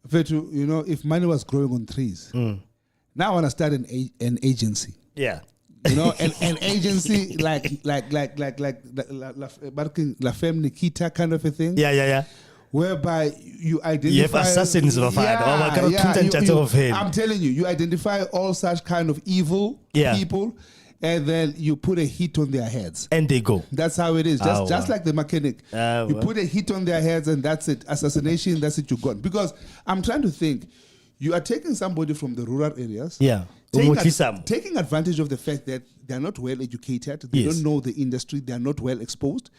Fetu, you know, if money was growing on trees, now I want to start an agency. Yeah. You know, an agency like La Femme Nikita kind of a thing. Yeah. Whereby you identify. You have assassins of I'm telling you, you identify all such kind of evil people, and then you put a hit on their heads. And they go. That's how it is. Just like the mechanic. You put a hit on their heads and that's it. Assassination, that's it, you got. Because I'm trying to think, you are taking somebody from the rural areas. Yeah. Taking advantage of the fact that they're not well educated, they don't know the industry, they're not well exposed,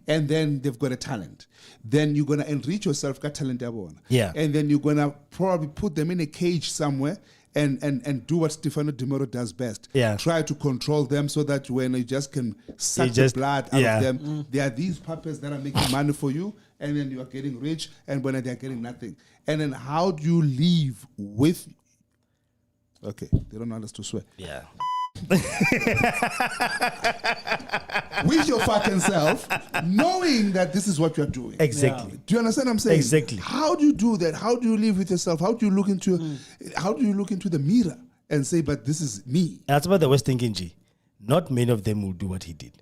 and then they've got a talent. Then you're going to enrich yourself, got talent. Yeah. And then you're going to probably put them in a cage somewhere and do what Stefano Di Moro does best. Yeah. Try to control them so that when you just can suck the blood out of them, there are these puppets that are making money for you, and then you are getting rich, and when they're getting nothing. And then how do you live with... Okay, they don't know us to swear. Yeah. With your fucking self, knowing that this is what you're doing. Exactly. Yeah. Do you understand what I'm saying? Exactly. How do you do that? How do you live with yourself? How do you look into the mirror and say, but this is me? That's what I was thinking, G. Not many of them will do what he did.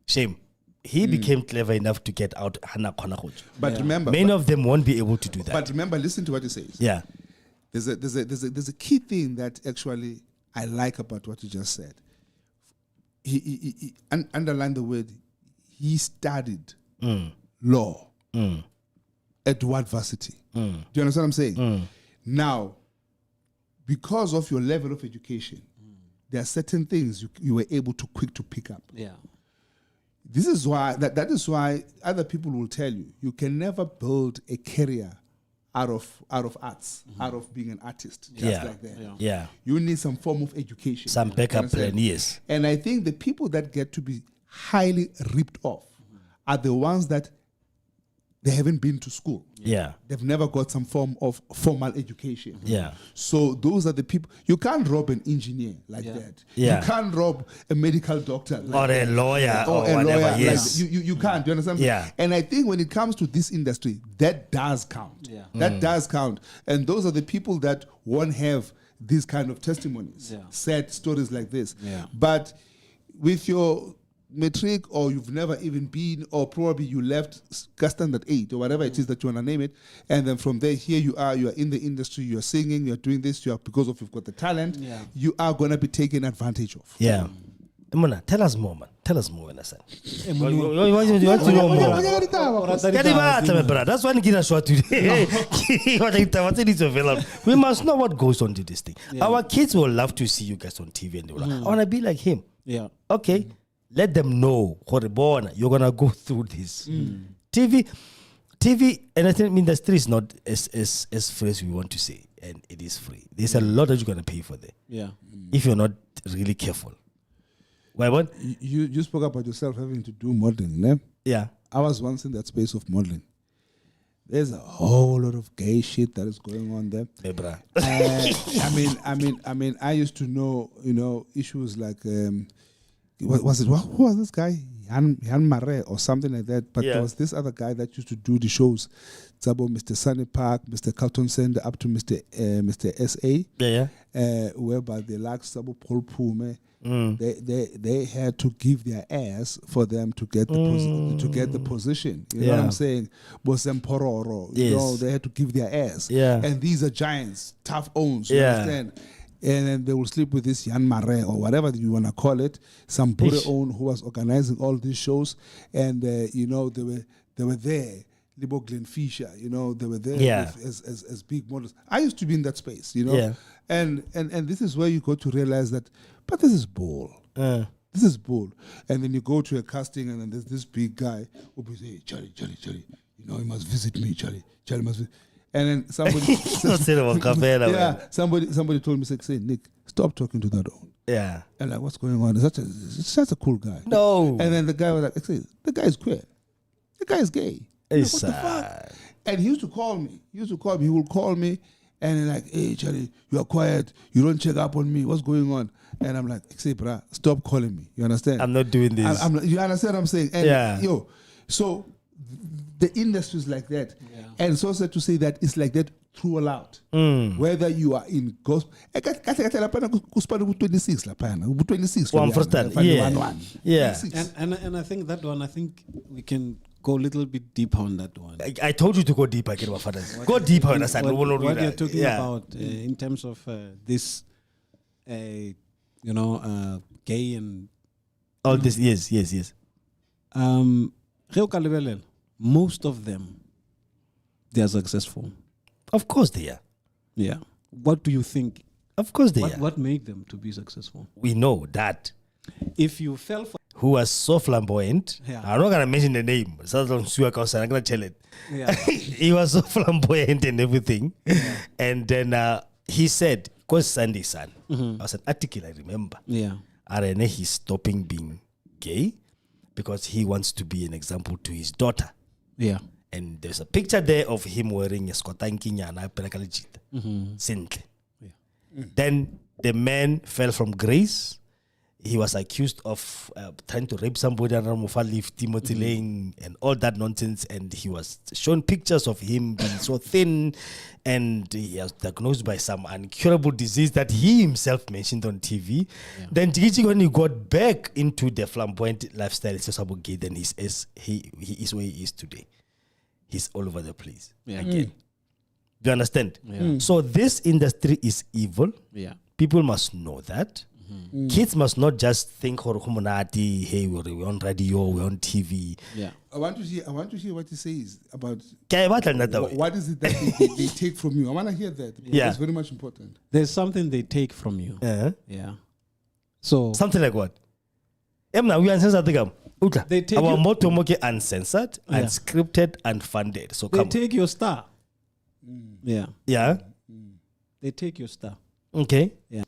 Shame. He became clever enough to get out. But remember, many of them won't be able to do that. But remember, listen to what he says. Yeah. There's a key thing that actually I like about what you just said. He underlined the word. He studied law at what varsity? Do you understand what I'm saying? Now, because of your level of education, there are certain things you were able to quick to pick up. Yeah. This is why that is why other people will tell you can never build a career out of arts, out of being an artist, just like that. Yeah. You need some form of education. Some backup plan, yes. And I think the people that get to be highly ripped off are the ones that they haven't been to school. Yeah. They've never got some form of formal education. Yeah. So those are the people. You can't rob an engineer like that. Yeah. You can't rob a medical doctor like or a lawyer or a whatever. lawyer. Yes. Like you can't. Do you understand? Yeah. And I think when it comes to this industry, that does count. Yeah. That does count. And those are the people that won't have these kind of testimonies, sad stories like this. Yeah. But with your matric, or you've never even been, or probably you left standard 8 or whatever it is that you want to name it, and then from there, here you are in the industry, you're singing, you're doing this, because of you've got the talent, you are going to be taken advantage of. Yeah. Mona, tell us more, man. Tell us more, Nasan. You want to know more? That's why I get shot today. We must know what goes on to this thing. Our kids will love to see you guys on TV, and they will like, I want to be like him. Yeah. Okay. Let them know, you're going to go through this. TV, entertainment industry is not as free as we want to say, and it is free. There's a lot that you're going to pay for there. Yeah. If you're not really careful. Why what? You spoke about yourself having to do modeling, ne? Yeah. I was once in that space of modeling. There's a whole lot of gay shit that is going on there. Hey, bruh. I used to know, issues like what was it? Who was this guy? Jan Mare or something like that. But there was this other guy that used to do the shows. Tsabo, Mr. Sunny Park, Mr. Carlton Sender, up to Mr. SA. Whereby they like Tsabo Paul Pume. They had to give their ass for them to get the position. You know what I'm saying? Bosem Pororo. You know, they had to give their ass. Yeah. And these are giants, tough owns. You understand? And then they will sleep with this Jan Mare or whatever you want to call it, some Bure own who was organizing all these shows, and they were there. Libo Glenn Fisher, they were there as big models. I used to be in that space, and this is where you go to realize that, but this is bull. This is bull. And then you go to a casting, and then there's this big guy who will say, Charlie, you must visit me, Charlie must visit. And then somebody somebody told me, say, Nick, stop talking to that own. Yeah. And like, what's going on? He's such a cool guy. No. And then the guy was like, the guy is queer. The guy is gay. It's what the fuck? And he used to call me. He would call me and he's like, hey, Charlie, you are quiet. You don't check up on me. What's going on? And I'm like, say, bruh, stop calling me. You understand? I'm not doing this. You understand what I'm saying? And so the industry is like that. Yeah. And so sad to say that it's like that throughout. Whether you are in gospel. 26 26. Yeah. And I think that one, we can go a little bit deeper on that one. I told you to go deeper. Go deeper. What you're talking about in terms of this, gay and all this. Yes. Most of them, they are successful. Of course they are. Yeah. What do you think? Of course they are. What made them to be successful? We know that. If you fell for... Who was so flamboyant. Yeah. I'm not going to mention the name. I'm going to tell it. Yeah. He was so flamboyant and everything. Yeah. And then he said, because Sandy's son, I was an article, I remember. Yeah. And he's stopping being gay because he wants to be an example to his daughter. Yeah. And there's a picture there of him wearing a skotankinya and a penakalajit. Simply. Then the man fell from grace. He was accused of trying to rape somebody and all that nonsense. And he was shown pictures of him being so thin, and he was diagnosed by some incurable disease that he himself mentioned on TV. Yeah. Then when he got back into the flamboyant lifestyle, then he is where he is today. He's all over the place again. Do you understand? Yeah. So this industry is evil. Yeah. People must know that. Kids must not just think, hey, we're on radio, we're on TV. Yeah. I want to hear what he says about what is it that they take from you. I want to hear that. Yeah. It's very much important. There's something they take from you. Yeah. So something like what? They take our motto uncensored, unscripted, unfunded. So they take your star. Yeah. Yeah. They take your star. Okay. Yeah.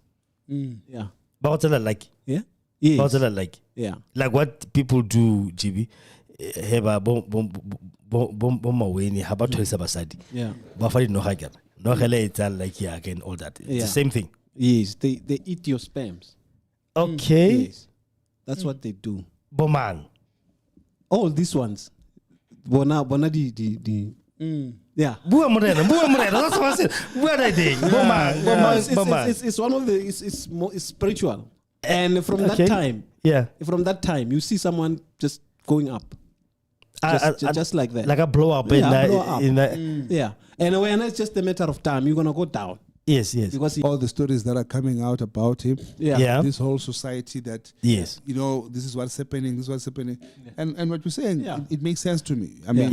Yeah. But what's that like? Yeah. Yes. What's that like? Yeah. Like what people do, GB. Heba weni haba tholisa basadi. Yeah. Bafari no hagar. No hele ital like here again all that. It's the same thing. Yes. They eat your sperms. Okay. Yes. That's what they do. Bomang. All these ones. Bona the yeah. That's what I said. What I think. It's one of the it's spiritual. And from that time, you see someone just going up. Just like that. Like a blow up. Yeah. And when it's just a matter of time, you're gonna go down. Yes. Because all the stories that are coming out about him, this whole society that, this is what's happening, Yeah. And what you're saying, it makes sense to me. I mean,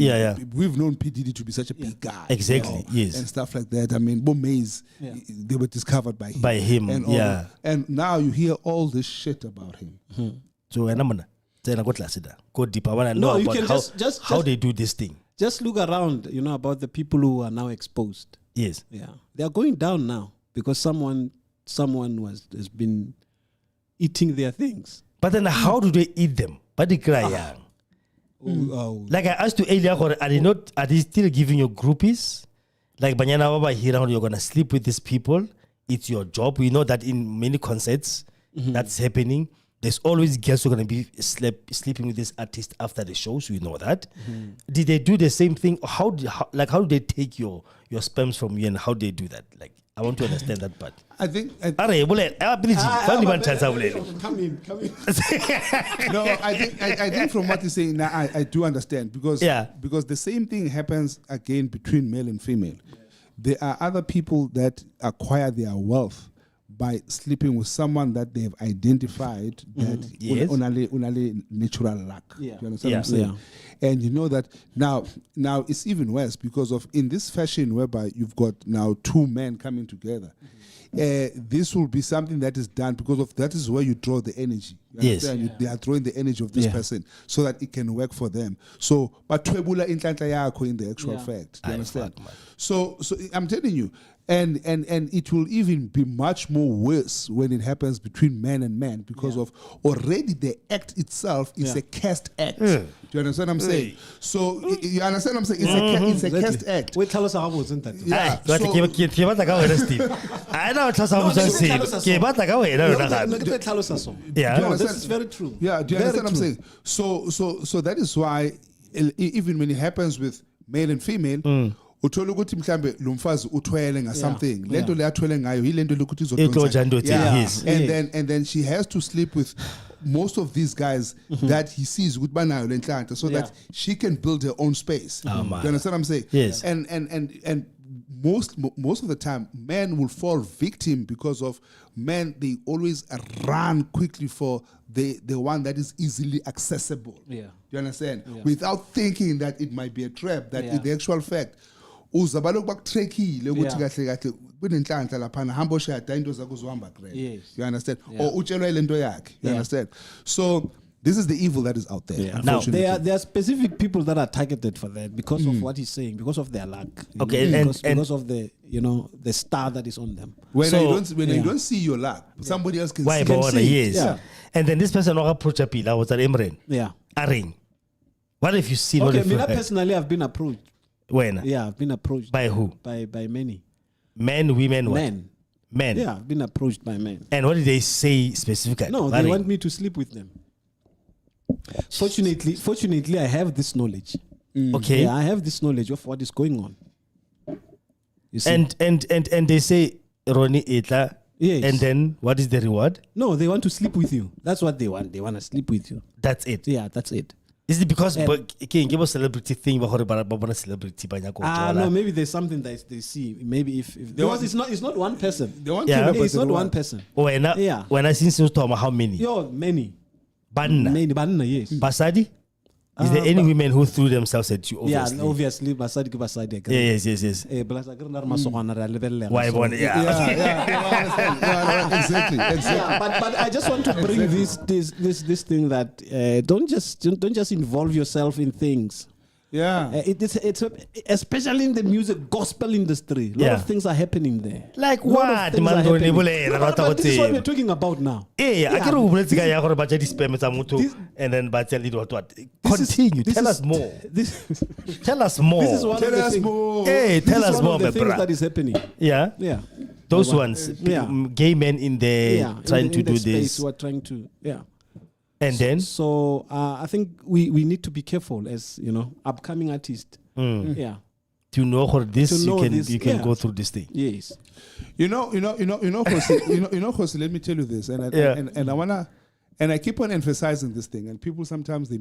we've known P. Diddy to be such a big guy. Exactly, yes. And stuff like that. I mean, Bomaze, they were discovered by him. And and now you hear all this shit about him. So, go deeper. I want to know about how they do this thing. Just look around, about the people who are now exposed. Yes. Yeah. They are going down now because someone has been eating their things. But then how do they eat them? But they cry young. Like I asked you earlier, are they still giving you groupies? Like Banyana Baba here, you're gonna sleep with these people. It's your job. We know that in many concerts that's happening. There's always girls who are going to be sleeping with this artist after the shows. We know that. Did they do the same thing? How do they take your sperms from you, and how do they do that? Like, I want to understand that part. I think. Come in. No, I think from what you're saying now, I do understand because the same thing happens again between male and female. There are other people that acquire their wealth by sleeping with someone that they have identified that only natural luck. Yeah. You understand what I'm saying? Yeah. And you know that now it's even worse because of in this fashion whereby you've got now two men coming together. This will be something that is done because of that is where you draw the energy. They are drawing the energy of this person so that it can work for them. So, but twebula in the actual fact. You understand? So I'm telling you, and it will even be much more worse when it happens between man and man because of already the act itself is a cast act. Do you understand what I'm saying? So you understand what I'm saying? It's a cast act. Wait, tell us how wasn't that? Yeah. This is very true. Yeah, do you understand what I'm saying? So that is why even when it happens with male and female, uthola ukuthi mhlambe lo mfazi uthwele nga something lento le athwele ngayo yilento lokuthi izodonsa and then she has to sleep with most of these guys that he sees ukuthi banayo le nhlanhla so that she can build her own space. You understand what I'm saying? Yes. And most of the time men will fall victim because of men, they always run quickly for the one that is easily accessible. You understand? Without thinking that it might be a trap, that in the actual fact uzabalok bakutrekile ukuthi kahle kahle kunenhlanhla lapha hamba oshada into zakho uzohamba great. You understand? Or utshelwa lento yakhe. You understand? So this is the evil that is out there. Now there are specific people that are targeted for that because of what he's saying, because of their luck. Because of the the star that is on them. When you don't see your luck, somebody else can see. Yes. And then this person approached Pila was at Emren. Aring. What if you see? Okay, me personally, I've been approached. When? Yeah, I've been approached. By who? By many. Men, women, what? Men. Yeah, I've been approached by men. And what did they say specifically? No, they want me to sleep with them. Fortunately, I have this knowledge. Okay. Yeah, I have this knowledge of what is going on. You see? And they say Ronny Paahla. Yes. And then what is the reward? No, they want to sleep with you. That's what they want. They want to sleep with you. That's it. Yeah, that's it. Is it because give a celebrity thing celebrity? No, maybe there's something that they see. Maybe if because it's not one person. They want it's not one person. When I see how many? Many. Banna, yes. Basadi? Is there any women who threw themselves at you? Obviously. Yeah, obviously. Basadi. Yes. Why? Exactly. Yeah, but I just want to bring this thing that don't just involve yourself in things. Yeah, it's especially in the music gospel industry. A lot of things are happening there. Like what? This is what we're talking about now. And then continue. Tell us more. Tell us more. This is one tell of the us things. more. Hey, tell us more, the things that is happening. Yeah. Those ones. Gay men in there trying to do this. Who are trying to. And then? So I think we need to be careful as, upcoming artists. Yeah. To know how you can go through this thing. Yes. Jose, let me tell you this. And I keep on emphasizing this thing. And people sometimes they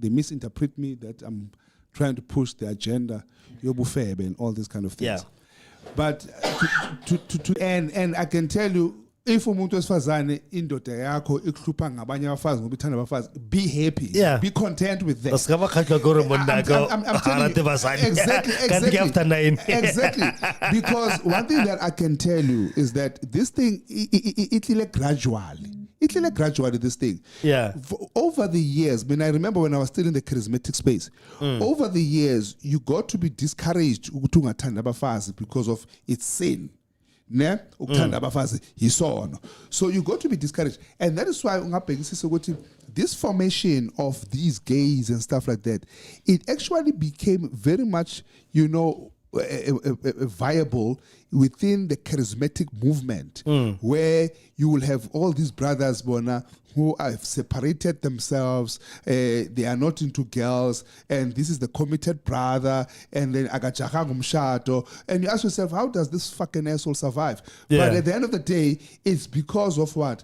misinterpret me that I'm trying to push the agenda, Yobufebe and all these kind of things. Yeah. But and I can tell you, if umuntu wesifazane indoda yakho ikuhlupha ngabanye abafazi ngoba ithanda abafazi, be happy, be content with that. Exactly. Because one thing that I can tell you is that this thing it's gradually this thing. Yeah. Over the years, I remember when I was still in the charismatic space, over the years you got to be discouraged ukuthi ungathanda abafazi because of its sin. ne ukuthanda abafazi yisono. So you got to be discouraged, and that is why this formation of these gays and stuff like that, it actually became very much, viable within the charismatic movement, where you will have all these brothers, Bona, who have separated themselves. They are not into girls, and this is the committed brother, and then agachakang umshato. And you ask yourself, how does this fucking asshole survive? Yeah. But at the end of the day, it's because of what?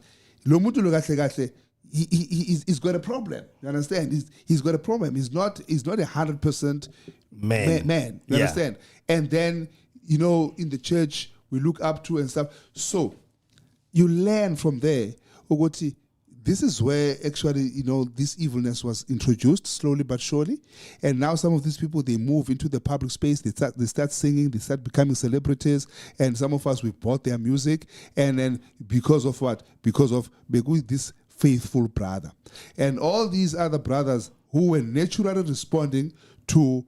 He's got a problem. You understand? He's got a problem. He's not 100% man. You understand? And then, in the church, we look up to and stuff. So you learn from there. Ogoti, this is where actually, this evilness was introduced slowly but surely. And now some of these people, they move into the public space. They start singing. They start becoming celebrities. And some of us, we bought their music. And then because of what? Because of this faithful brother. And all these other brothers who were naturally responding to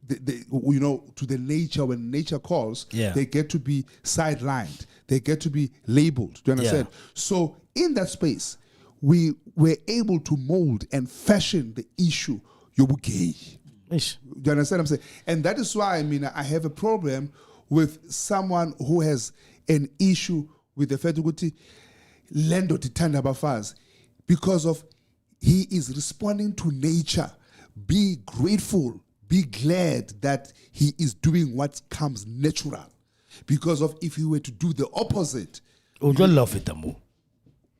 to the nature, when nature calls, they get to be sidelined. They get to be labeled. Do you understand? Yeah. So in that space, we were able to mold and fashion the issue. You're gay. Do you understand what I'm saying? And that is why, I have a problem with someone who has an issue with the Feduguti Lendo Titanda Bafaz, because of he is responding to nature. Be grateful. Be glad that he is doing what comes natural. Because of if he were to do the opposite. Oh, you love it, Amu.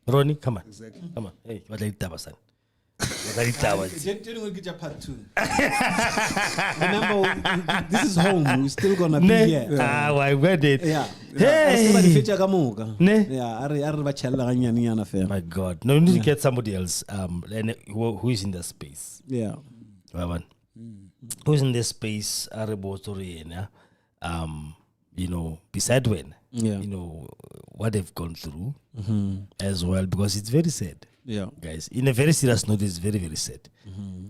Ronny, come on. Exactly. Come on. Hey, what are you doing? Part 2. Remember, this is home. We're still gonna be here. I read it. Yeah. Hey. My God. No, we need to get somebody else. Who is in that space? Yeah. Who's in this space? Beside when, what they've gone through as well, because it's very sad. Yeah, guys. In a very serious note, it's very, very sad.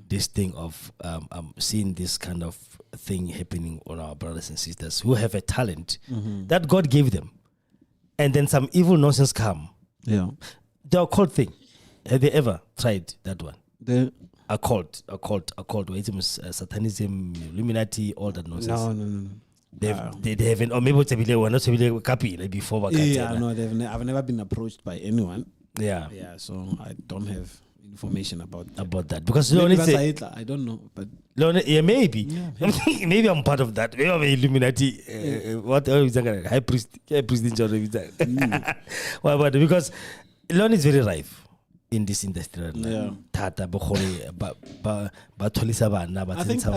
This thing of seeing this kind of thing happening on our brothers and sisters who have a talent that God gave them, and then some evil nonsense come. Yeah, the occult thing. Have they ever tried that one? The occult. Wait, Satanism, Illuminati, all that nonsense. No. They haven't, or maybe they were not copy like before. I've never been approached by anyone. Yeah, so I don't have information about that because I don't know, but maybe maybe I'm part of that. Maybe I'm Illuminati. What is that? High priest in charge. Well, but because Lon is very rife in this industry. I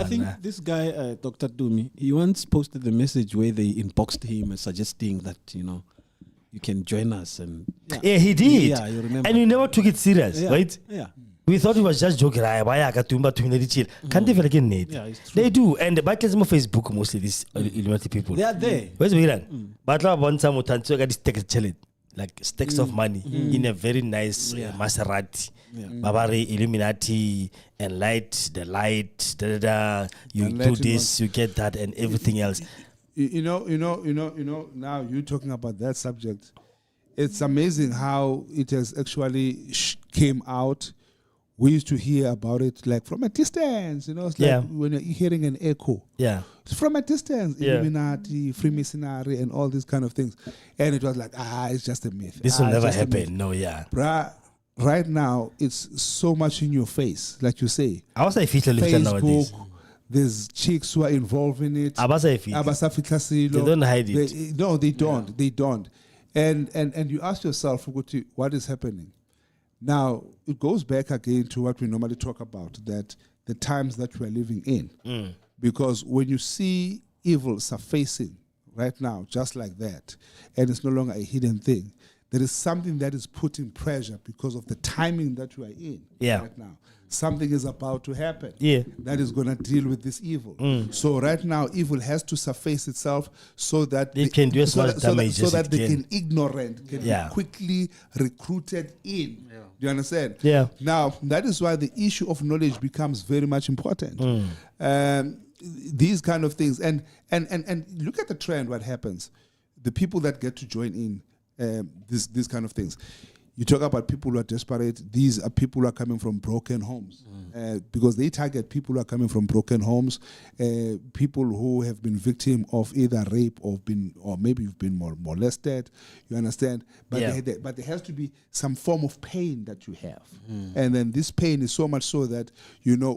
think this guy, Dr. Dumi, he once posted the message where they inboxed him suggesting that you can join us, and he did. Yeah, you remember. And you never took it serious, right? Yeah. We thought it was just joking. Can't they feel again? They do, and by Facebook mostly these Illuminati people. They are there. Where's Miran? But I want some challenge, like stacks of money in a very nice Maserati. Babari, Illuminati, and the light. You do this, you get that, and everything else. Now you're talking about that subject. It's amazing how it has actually came out. We used to hear about it like from a distance, it's like when you're hearing an echo. Yeah. It's from a distance, Illuminati, Freemasonry, and all these kind of things. And it was like, it's just a myth. This will never happen. No, Bruh, right now, it's so much in your face, like you say. I was Facebook, there's chicks who are involved in it. They don't hide it. They don't. They don't. And you ask yourself, what is happening? Now, it goes back again to what we normally talk about, that the times that we're living in. Because when you see evil surfacing right now, just like that, and it's no longer a hidden thing, there is something that is putting pressure because of the timing that we are in right now. Something is about to happen that is going to deal with this evil. So right now, evil has to surface itself so that it can do as much damage so that they can ignorant, can be quickly recruited in. Do you understand? Yeah. Now, that is why the issue of knowledge becomes very much important. These kind of things. And look at the trend, what happens. the people that get to join in these kind of things. You talk about people who are desperate. These are people who are coming from broken homes because they target people who are coming from broken homes, people who have been victim of either rape or maybe you've been molested. You understand? But but there has to be some form of pain that you have, and then this pain is so much so that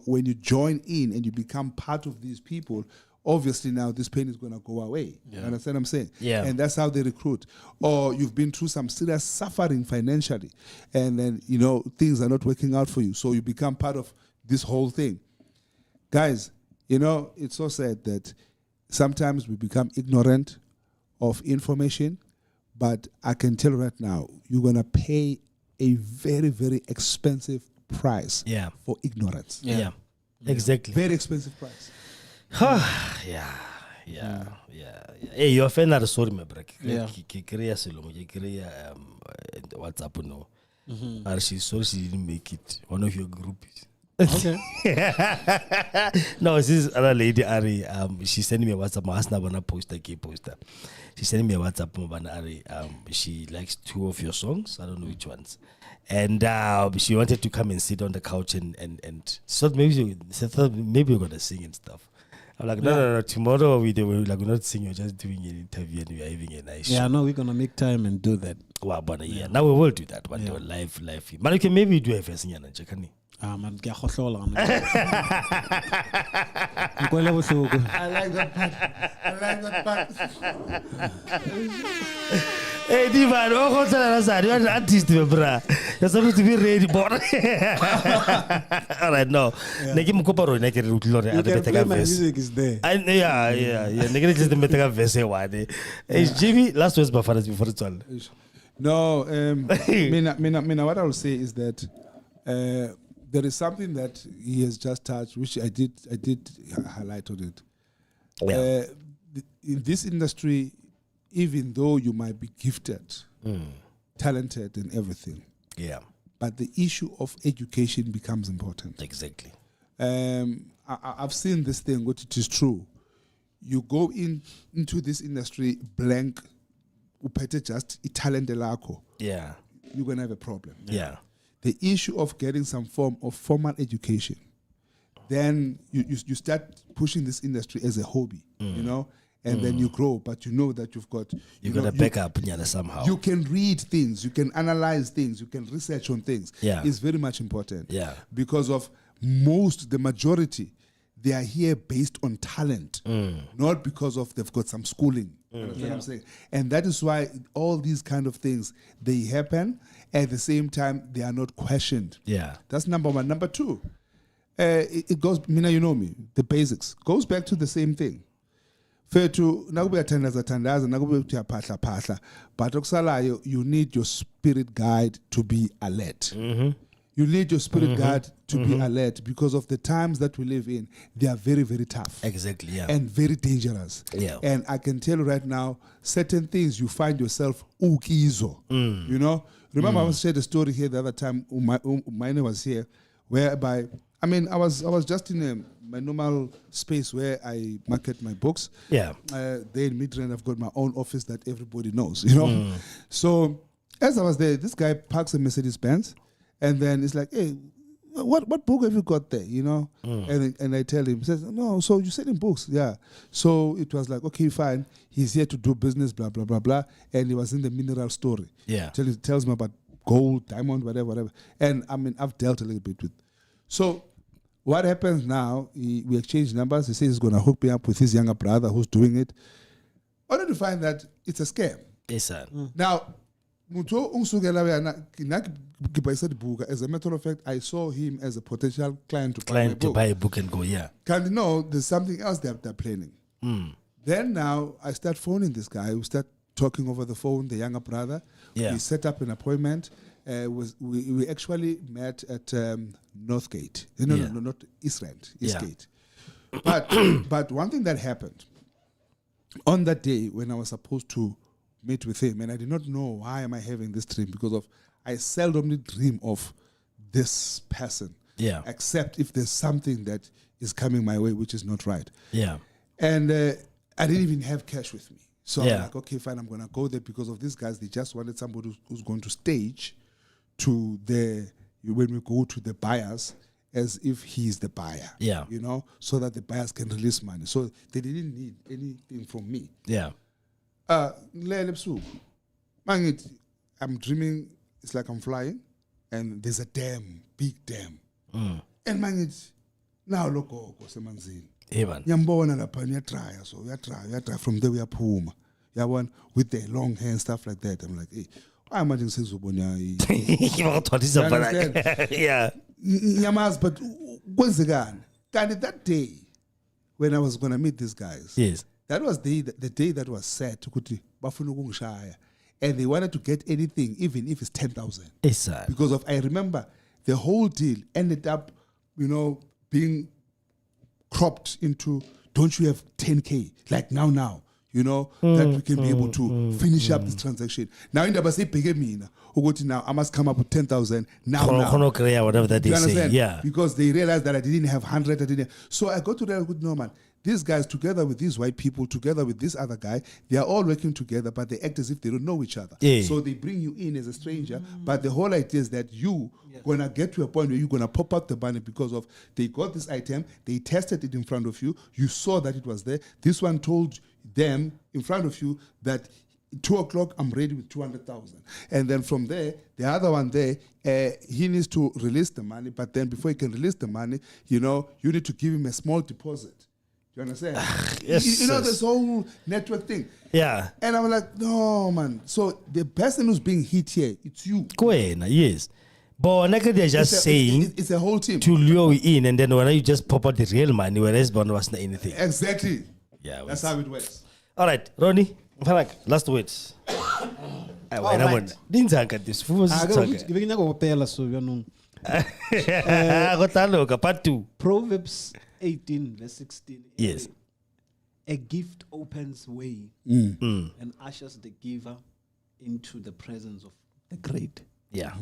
when you join in and you become part of these people. Obviously now this pain is going to go away. You understand what I'm saying? Yeah. And that's how they recruit. Or you've been through some serious suffering financially and then, things are not working out for you. So you become part of this whole thing. Guys, it's so sad that sometimes we become ignorant of information, but I can tell right now, you're going to pay a very, very expensive price for ignorance. Yeah. Exactly. Very expensive price. Yeah. Hey, you're a fan of the story, my brother. Yeah. WhatsApp, no. She's sorry she didn't make it. One of your groupies. Okay. No, this is another lady, Ari. She sent me a WhatsApp. My husband poster. She sent me a WhatsApp. Ari. She likes 2 of your songs. I don't know which ones. And she wanted to come and sit on the couch and so maybe we're gonna sing and stuff. I'm like, no. Tomorrow we're not singing. We're just doing an interview and we're having a nice show. Yeah, no, we're gonna make time and do that. Wow, but now we will do that one day live. But okay, maybe do a first thing and check on. Man, I like that part. Hey, Divan, you're an artist, bro. You're supposed to be ready, boy. All right, no. You can play my music is there. Hey, Jimmy, last words before it's all. No, what I will say is that there is something that he has just touched, which I did highlight on it. Yeah. In this industry, even though you might be gifted, talented and everything, but the issue of education becomes important. Exactly. I've seen this thing, what it is true. You go into this industry blank, upete just talent elako. Yeah. You're gonna have a problem. Yeah. The issue of getting some form of formal education, then you start pushing this industry as a hobby, and then you grow, but you know that you've got... You've got to back up somehow. You can read things, you can analyze things, you can research on things. Yeah. It's very much important. Yeah. Because of the majority, they are here based on talent, not because of they've got some schooling. You know what I'm saying? And that is why all these kind of things, they happen. At the same time, they are not questioned. Yeah. That's number one. Number two, it goes, Mina, you know me, the basics. Goes back to the same thing. Fair to, but you need your spirit guide to be alert. You need your spirit guide to be alert because of the times that we live in. They are very, very tough. Exactly, yeah. And very dangerous. Yeah. And I can tell you right now, certain things you find yourself ukizo. Remember I shared a story here the other time, Umaine was here, whereby, I was just in my normal space where I market my books. Yeah. There in Midrand, I've got my own office that everybody knows, So as I was there, this guy parks a Mercedes-Benz, and then it's like, hey, what book have you got there, And I tell him, he says, no, so you're selling books, yeah. So it was like, okay, fine. He's here to do business, blah, blah, blah, blah. And he was in the mineral story. Yeah. Tells me about gold, diamond, whatever. And I've dealt a little bit with. So what happens now, we exchange numbers. He says he's going to hook me up with his younger brother who's doing it. Only to find that it's a scam. Yes, sir. Now, as a matter of fact, I saw him as a potential client to buy a book and go, yeah. Can you know there's something else they're planning? Then now I start phoning this guy. We start talking over the phone, the younger brother. Yeah. We set up an appointment. We actually met at Northgate. No, not East Gate. But one thing that happened on that day when I was supposed to meet with him, and I did not know why am I having this dream, because of I seldomly dream of this person. Yeah. Except if there's something that is coming my way which is not right. Yeah. And I didn't even have cash with me. So I'm like, okay, fine, I'm gonna go there because of these guys. They just wanted somebody who's going to stage to when we go to the buyers as if he's the buyer. Yeah. You know, so that the buyers can release money. So they didn't need anything from me. Yeah. I'm dreaming, it's like I'm flying, and there's a dam, big dam. And now look, Semanzin. Nyambona lapha niyatry, so we try from there we are puma. Yabona with the long hair and stuff like that. I'm like, hey, why am I doing sezobona? Yeah. Yamas, but what's the gun? That day when I was gonna meet these guys, yes, that was the day that was set to bafuna ukungishaya, and they wanted to get anything, even if it's 10,000. Because I remember the whole deal ended up, being cropped into, don't you have 10K like now, that we can be able to finish up this transaction. Now in the base now I must come up with 10,000 now. Whatever that they say, yeah. Because they realized that I didn't have 100. So I got to realize, no man, these guys together with these white people, together with this other guy, they are all working together, but they act as if they don't know each other. Yeah. So they bring you in as a stranger, but the whole idea is that you gonna get to a point where you're gonna pop out the money because of they got this item, they tested it in front of you, you saw that it was there. This one told them in front of you that 2:00 I'm ready with 200,000, and then from there the other one there he needs to release the money, but then before he can release the money, you need to give him a small deposit. Do you understand? Yes, this whole network thing. Yeah. And I'm like, no man. So the person who's being hit here, it's you. Yes. But they're just saying it's a whole team to lure you in, and then when you just pop out the real money, whereas one wasn't anything. Exactly. Yeah. That's how it works. All right, Ronny, last words. Right. Part 2. Proverbs 18 verse 16. Yes. A gift opens way and ushers the giver into the presence of the great. Yeah.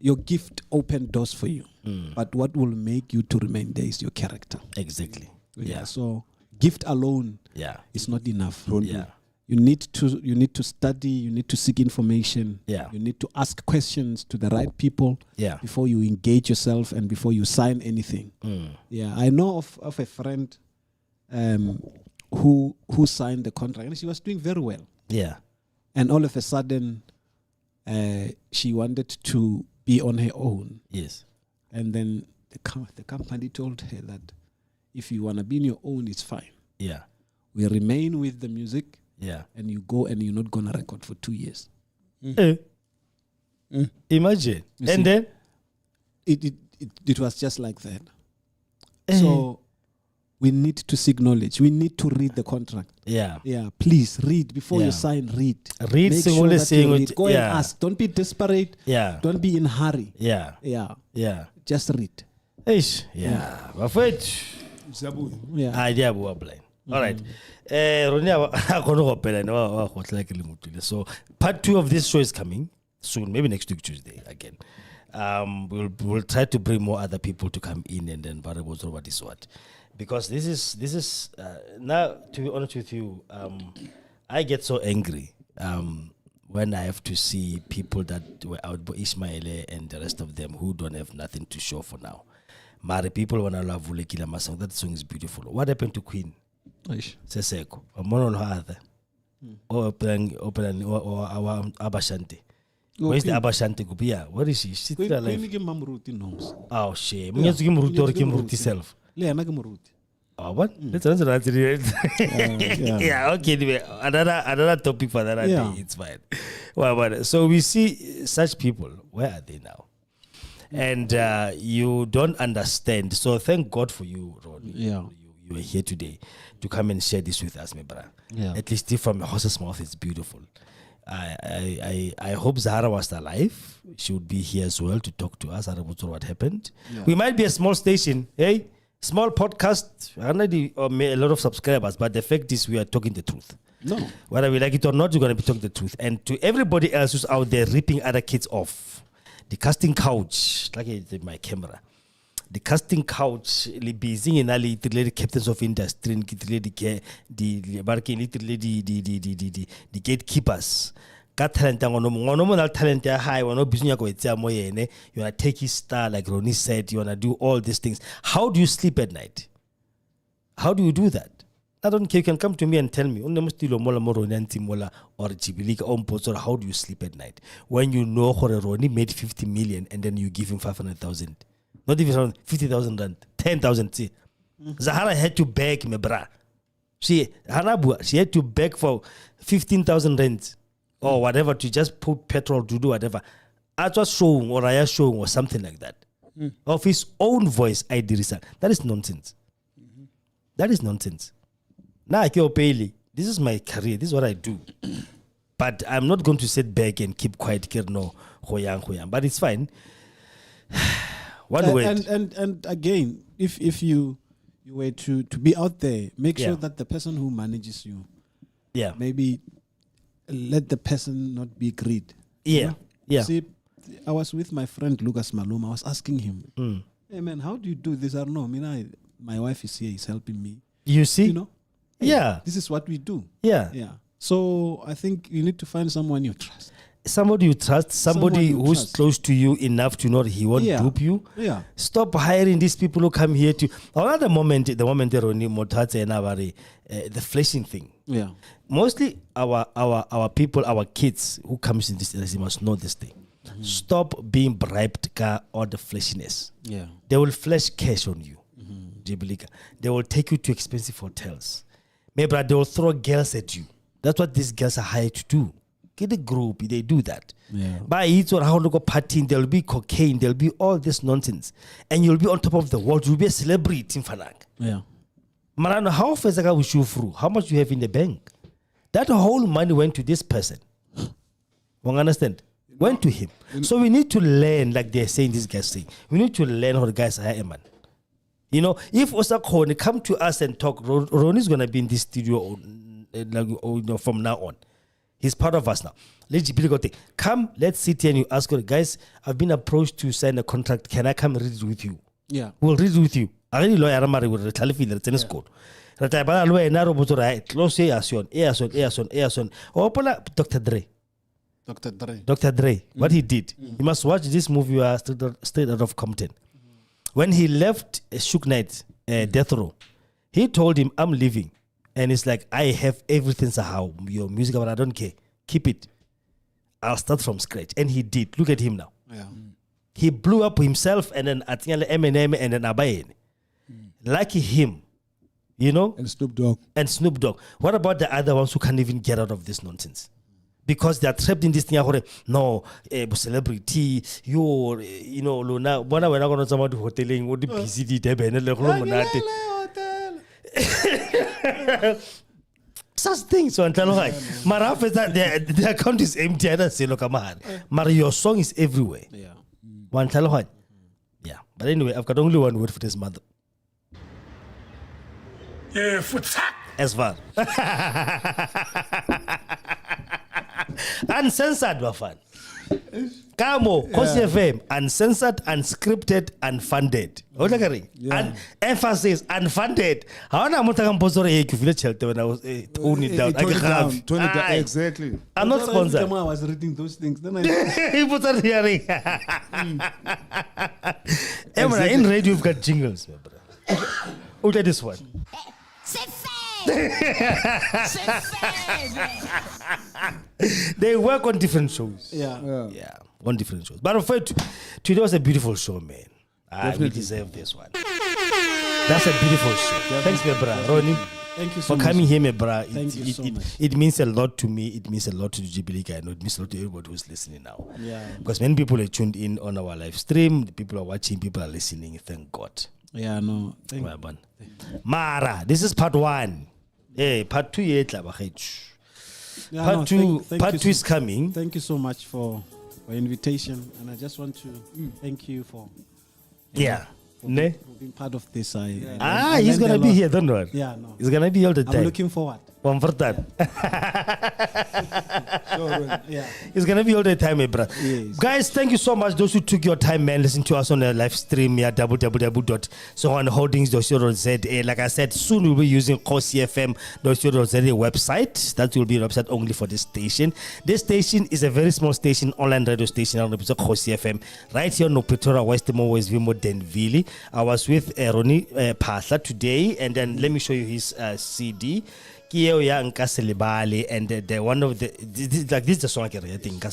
Your gift opened doors for you, but what will make you to remain there is your character. Exactly. Yeah. So gift alone is not enough. You need to study, you need to seek information. Yeah. You need to ask questions to the right people before you engage yourself and before you sign anything. Yeah. I know of a friend who signed the contract and she was doing very well. Yeah. And all of a sudden she wanted to be on her own. Yes. And then the company told her that if you want to be on your own, it's fine. Yeah. We remain with the music. Yeah. And you go and you're not going to record for 2 years. Imagine. And then? It was just like that. So we need to seek knowledge. We need to read the contract. Yeah. Yeah. Please read. Before you sign, read. Read. Make sure that you read. Go and ask. Don't be desperate. Yeah. Don't be in a hurry. Yeah. Yeah. Yeah. Just read. Yeah. Idea. All right. So part 2 of this show is coming soon, maybe next week Tuesday again. We'll try to bring more other people to come in and then variables or what is what, because this is now, to be honest with you, I get so angry when I have to see people that were out, Ishmael and the rest of them, who don't have nothing to show for now. Mari people when I love Vulekila Masang, that song is beautiful. What happened to Queen? Seseko, a mono other, or Abashante. Where's the Abashante Gubia? What is she? She's still alive. Oh, shame. You have to give Muruti self. Oh, what? Let's answer that. Yeah, okay. Anyway, another topic for another day. It's fine. Well, so we see such people. Where are they now? And you don't understand. So thank God for you, Ronny. Yeah. You are here today to come and share this with us, my brother. Yeah. At least from a horse's mouth, it's beautiful. I hope Zahara was alive. She would be here as well to talk to us about what happened. Yeah. We might be a small station, hey? Small podcast, already a lot of subscribers, but the fact is we are talking the truth. No. Whether we like it or not, you're going to be talking the truth. And to everybody else who's out there ripping other kids off, the casting couch, like my camera, the casting couch le busy in ali the captains of industry the gatekeepers ka talent ngono talent ya high wona business go etsa mo yene. You wanna take his star like Ronny said, you wanna do all these things. How do you sleep at night? How do you do that? I don't care. You can come to me and tell me, or how do you sleep at night? When you know Ronny made 50 million and then you give him 500,000. Not even 50,000 rand, 10,000. See, Zahara had to beg me, bra. She had to beg for 15,000 rand or whatever to just put petrol to do whatever. I was showing or I showing or something like that. Of his own voice, I did research. That is nonsense. That is nonsense. Now, this is my career. This is what I do. But I'm not going to sit back and keep quiet. No, but it's fine. One word. And again, if you were to be out there, make sure that the person who manages you, maybe let the person not be greed. Yeah. See, I was with my friend Lucas Maluma. I was asking him, hey man, how do you do this? I don't know. I mean, my wife is here. He's helping me. You see? You know? Hey, this is what we do. Yeah. So I think you need to find someone you trust. Somebody you trust, somebody who's close to you enough to know he won't dupe you. Yeah. Stop hiring these people who come here to. Another moment, the moment Ronny Motatse and the flashing thing. Yeah. Mostly our people, our kids who comes in this industry must know this thing. Stop being bribed or the flashiness. Yeah. They will flash cash on you. They will take you to expensive hotels. Maybe they will throw girls at you. That's what these girls are hired to do. Get a group, they do that. Yeah. By it or how to go partying, there'll be cocaine, there'll be all this nonsense. And you'll be on top of the world. You'll be a celebrity in Fanak. Yeah. Marano, how fast I will show through? How much you have in the bank? That whole money went to this person. You understand? Went to him. So we need to learn, like they're saying, these guys say. We need to learn how the guys are a man. You know, if Osakone come to us and talk, Ronny's going to be in this studio from now on. He's part of us now. Let's come, let's sit here and you ask her, guys, I've been approached to sign a contract. Can I come read it with you? Yeah. We'll read it with you. I really lawyer Amari with the telephone tennis code. Rataba lawyer na robotora close Eason. Open Dr. Dre. Dr. Dre. What he did. You must watch this movie Straight Out of Compton. When he left Shook Knight, Death Row, he told him, I'm leaving. And it's like, I have everything, somehow. Your music, but I don't care. Keep it. I'll start from scratch. And he did. Look at him now. Yeah. He blew up himself and then Eminem and then Abaye. Lucky him. You know? And Snoop Dogg. What about the other ones who can't even get out of this nonsense? Because they are trapped in this thing. No, celebrity, you know, Luna. When we're not going to somebody hoteling, what the PCD, such things. So until Maraf is that their account is empty. I don't say, look, Mara, your song is everywhere. Yeah. One tell yeah. But anyway, I've got only one word for this mother. As far. Uncensored, Wafan. Kamo, Kosi FM, uncensored, unscripted, unfunded. And emphasis, unfunded. How am I going to feel shelter when I was tone it down? Tone it down. Exactly. I'm not sponsored. I was reading those things. Then He put on hearing. In radio, you've got jingles, my brother. Look at this one. They work on different shows. Yeah. On different shows. But today was a beautiful show, man. We deserve this one. That's a beautiful show. Thanks, my brother. Ronny, thank you so much for coming here, my brother. Thank you so much. It means a lot to me. It means a lot to Jubilee. I know it means a lot to everybody who's listening now. Yeah. Because many people are tuned in on our live stream. The people are watching. People are listening. Thank God. Yeah, no. Thank you. Mara, this is part 1. Hey, part 2 yet, part two is coming. Thank you so much for invitation, and I just want to thank you for being part of this. He's gonna be here, don't worry. Yeah, no. He's gonna be all the time. I'm looking forward. One for that. Yeah. It's gonna be all the time, bro. Yes. Guys, thank you so much. Those who took your time, man, listen to us on the live stream here, www.sohanholdings.co.za. Like I said, soon we'll be using CoCFM.co.za website. That will be a website only for this station. This station is a very small station, online radio station on the CoCFM, right here in Pretoria, Westmore, West Vimo, Denville. I was with Ronny Paahla today, and then let me show you his CD. And the one of the this is the song I think.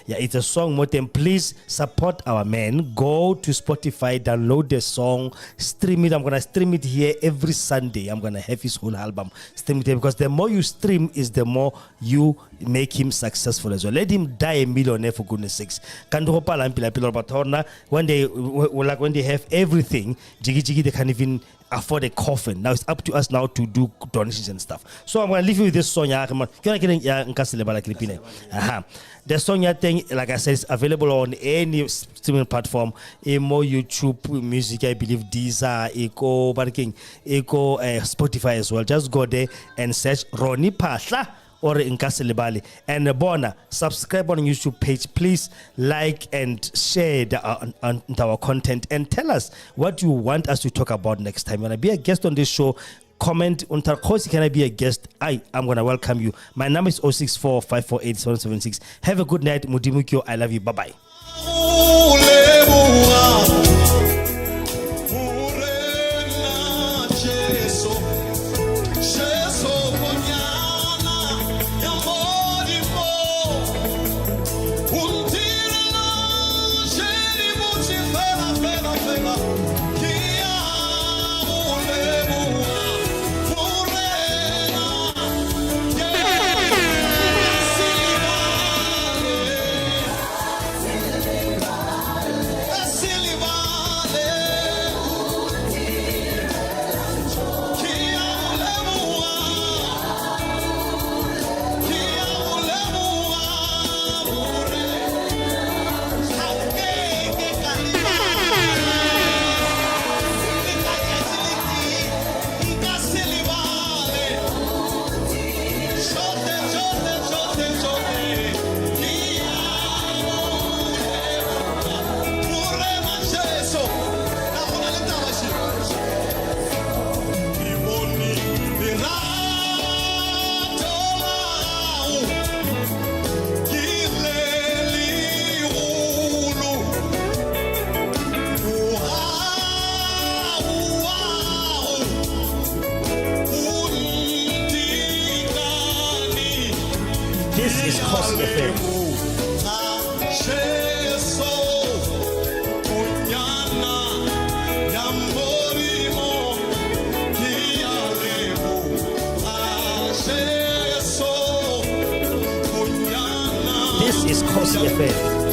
Yeah, it's a song. Motem, please support our man. Go to Spotify, download the song, stream it. I'm gonna stream it here every Sunday. I'm gonna have his whole album stream it here, because the more you stream is the more you make him successful as well. Let him die a millionaire, for goodness sakes. When they have everything, jiggy they can't even afford a coffin. Now it's up to us now to do donations and stuff. So I'm gonna leave you with this song. The song thing, like I said, is available on any streaming platform, Emo, YouTube Music, I believe Deezer, Echo, Spotify as well. Just go there and search Ronny Paahla or Nkasilibali. And Bona, subscribe on YouTube page. Please like and share our content, and tell us what you want us to talk about next time. You want to be a guest on this show? Comment on Tarkosi, can I be a guest? I'm going to welcome you. My number is 064 548 776. Have a good night. Mudimukyo, I love you. Bye-bye. This is Cost FM. This is Cost FM.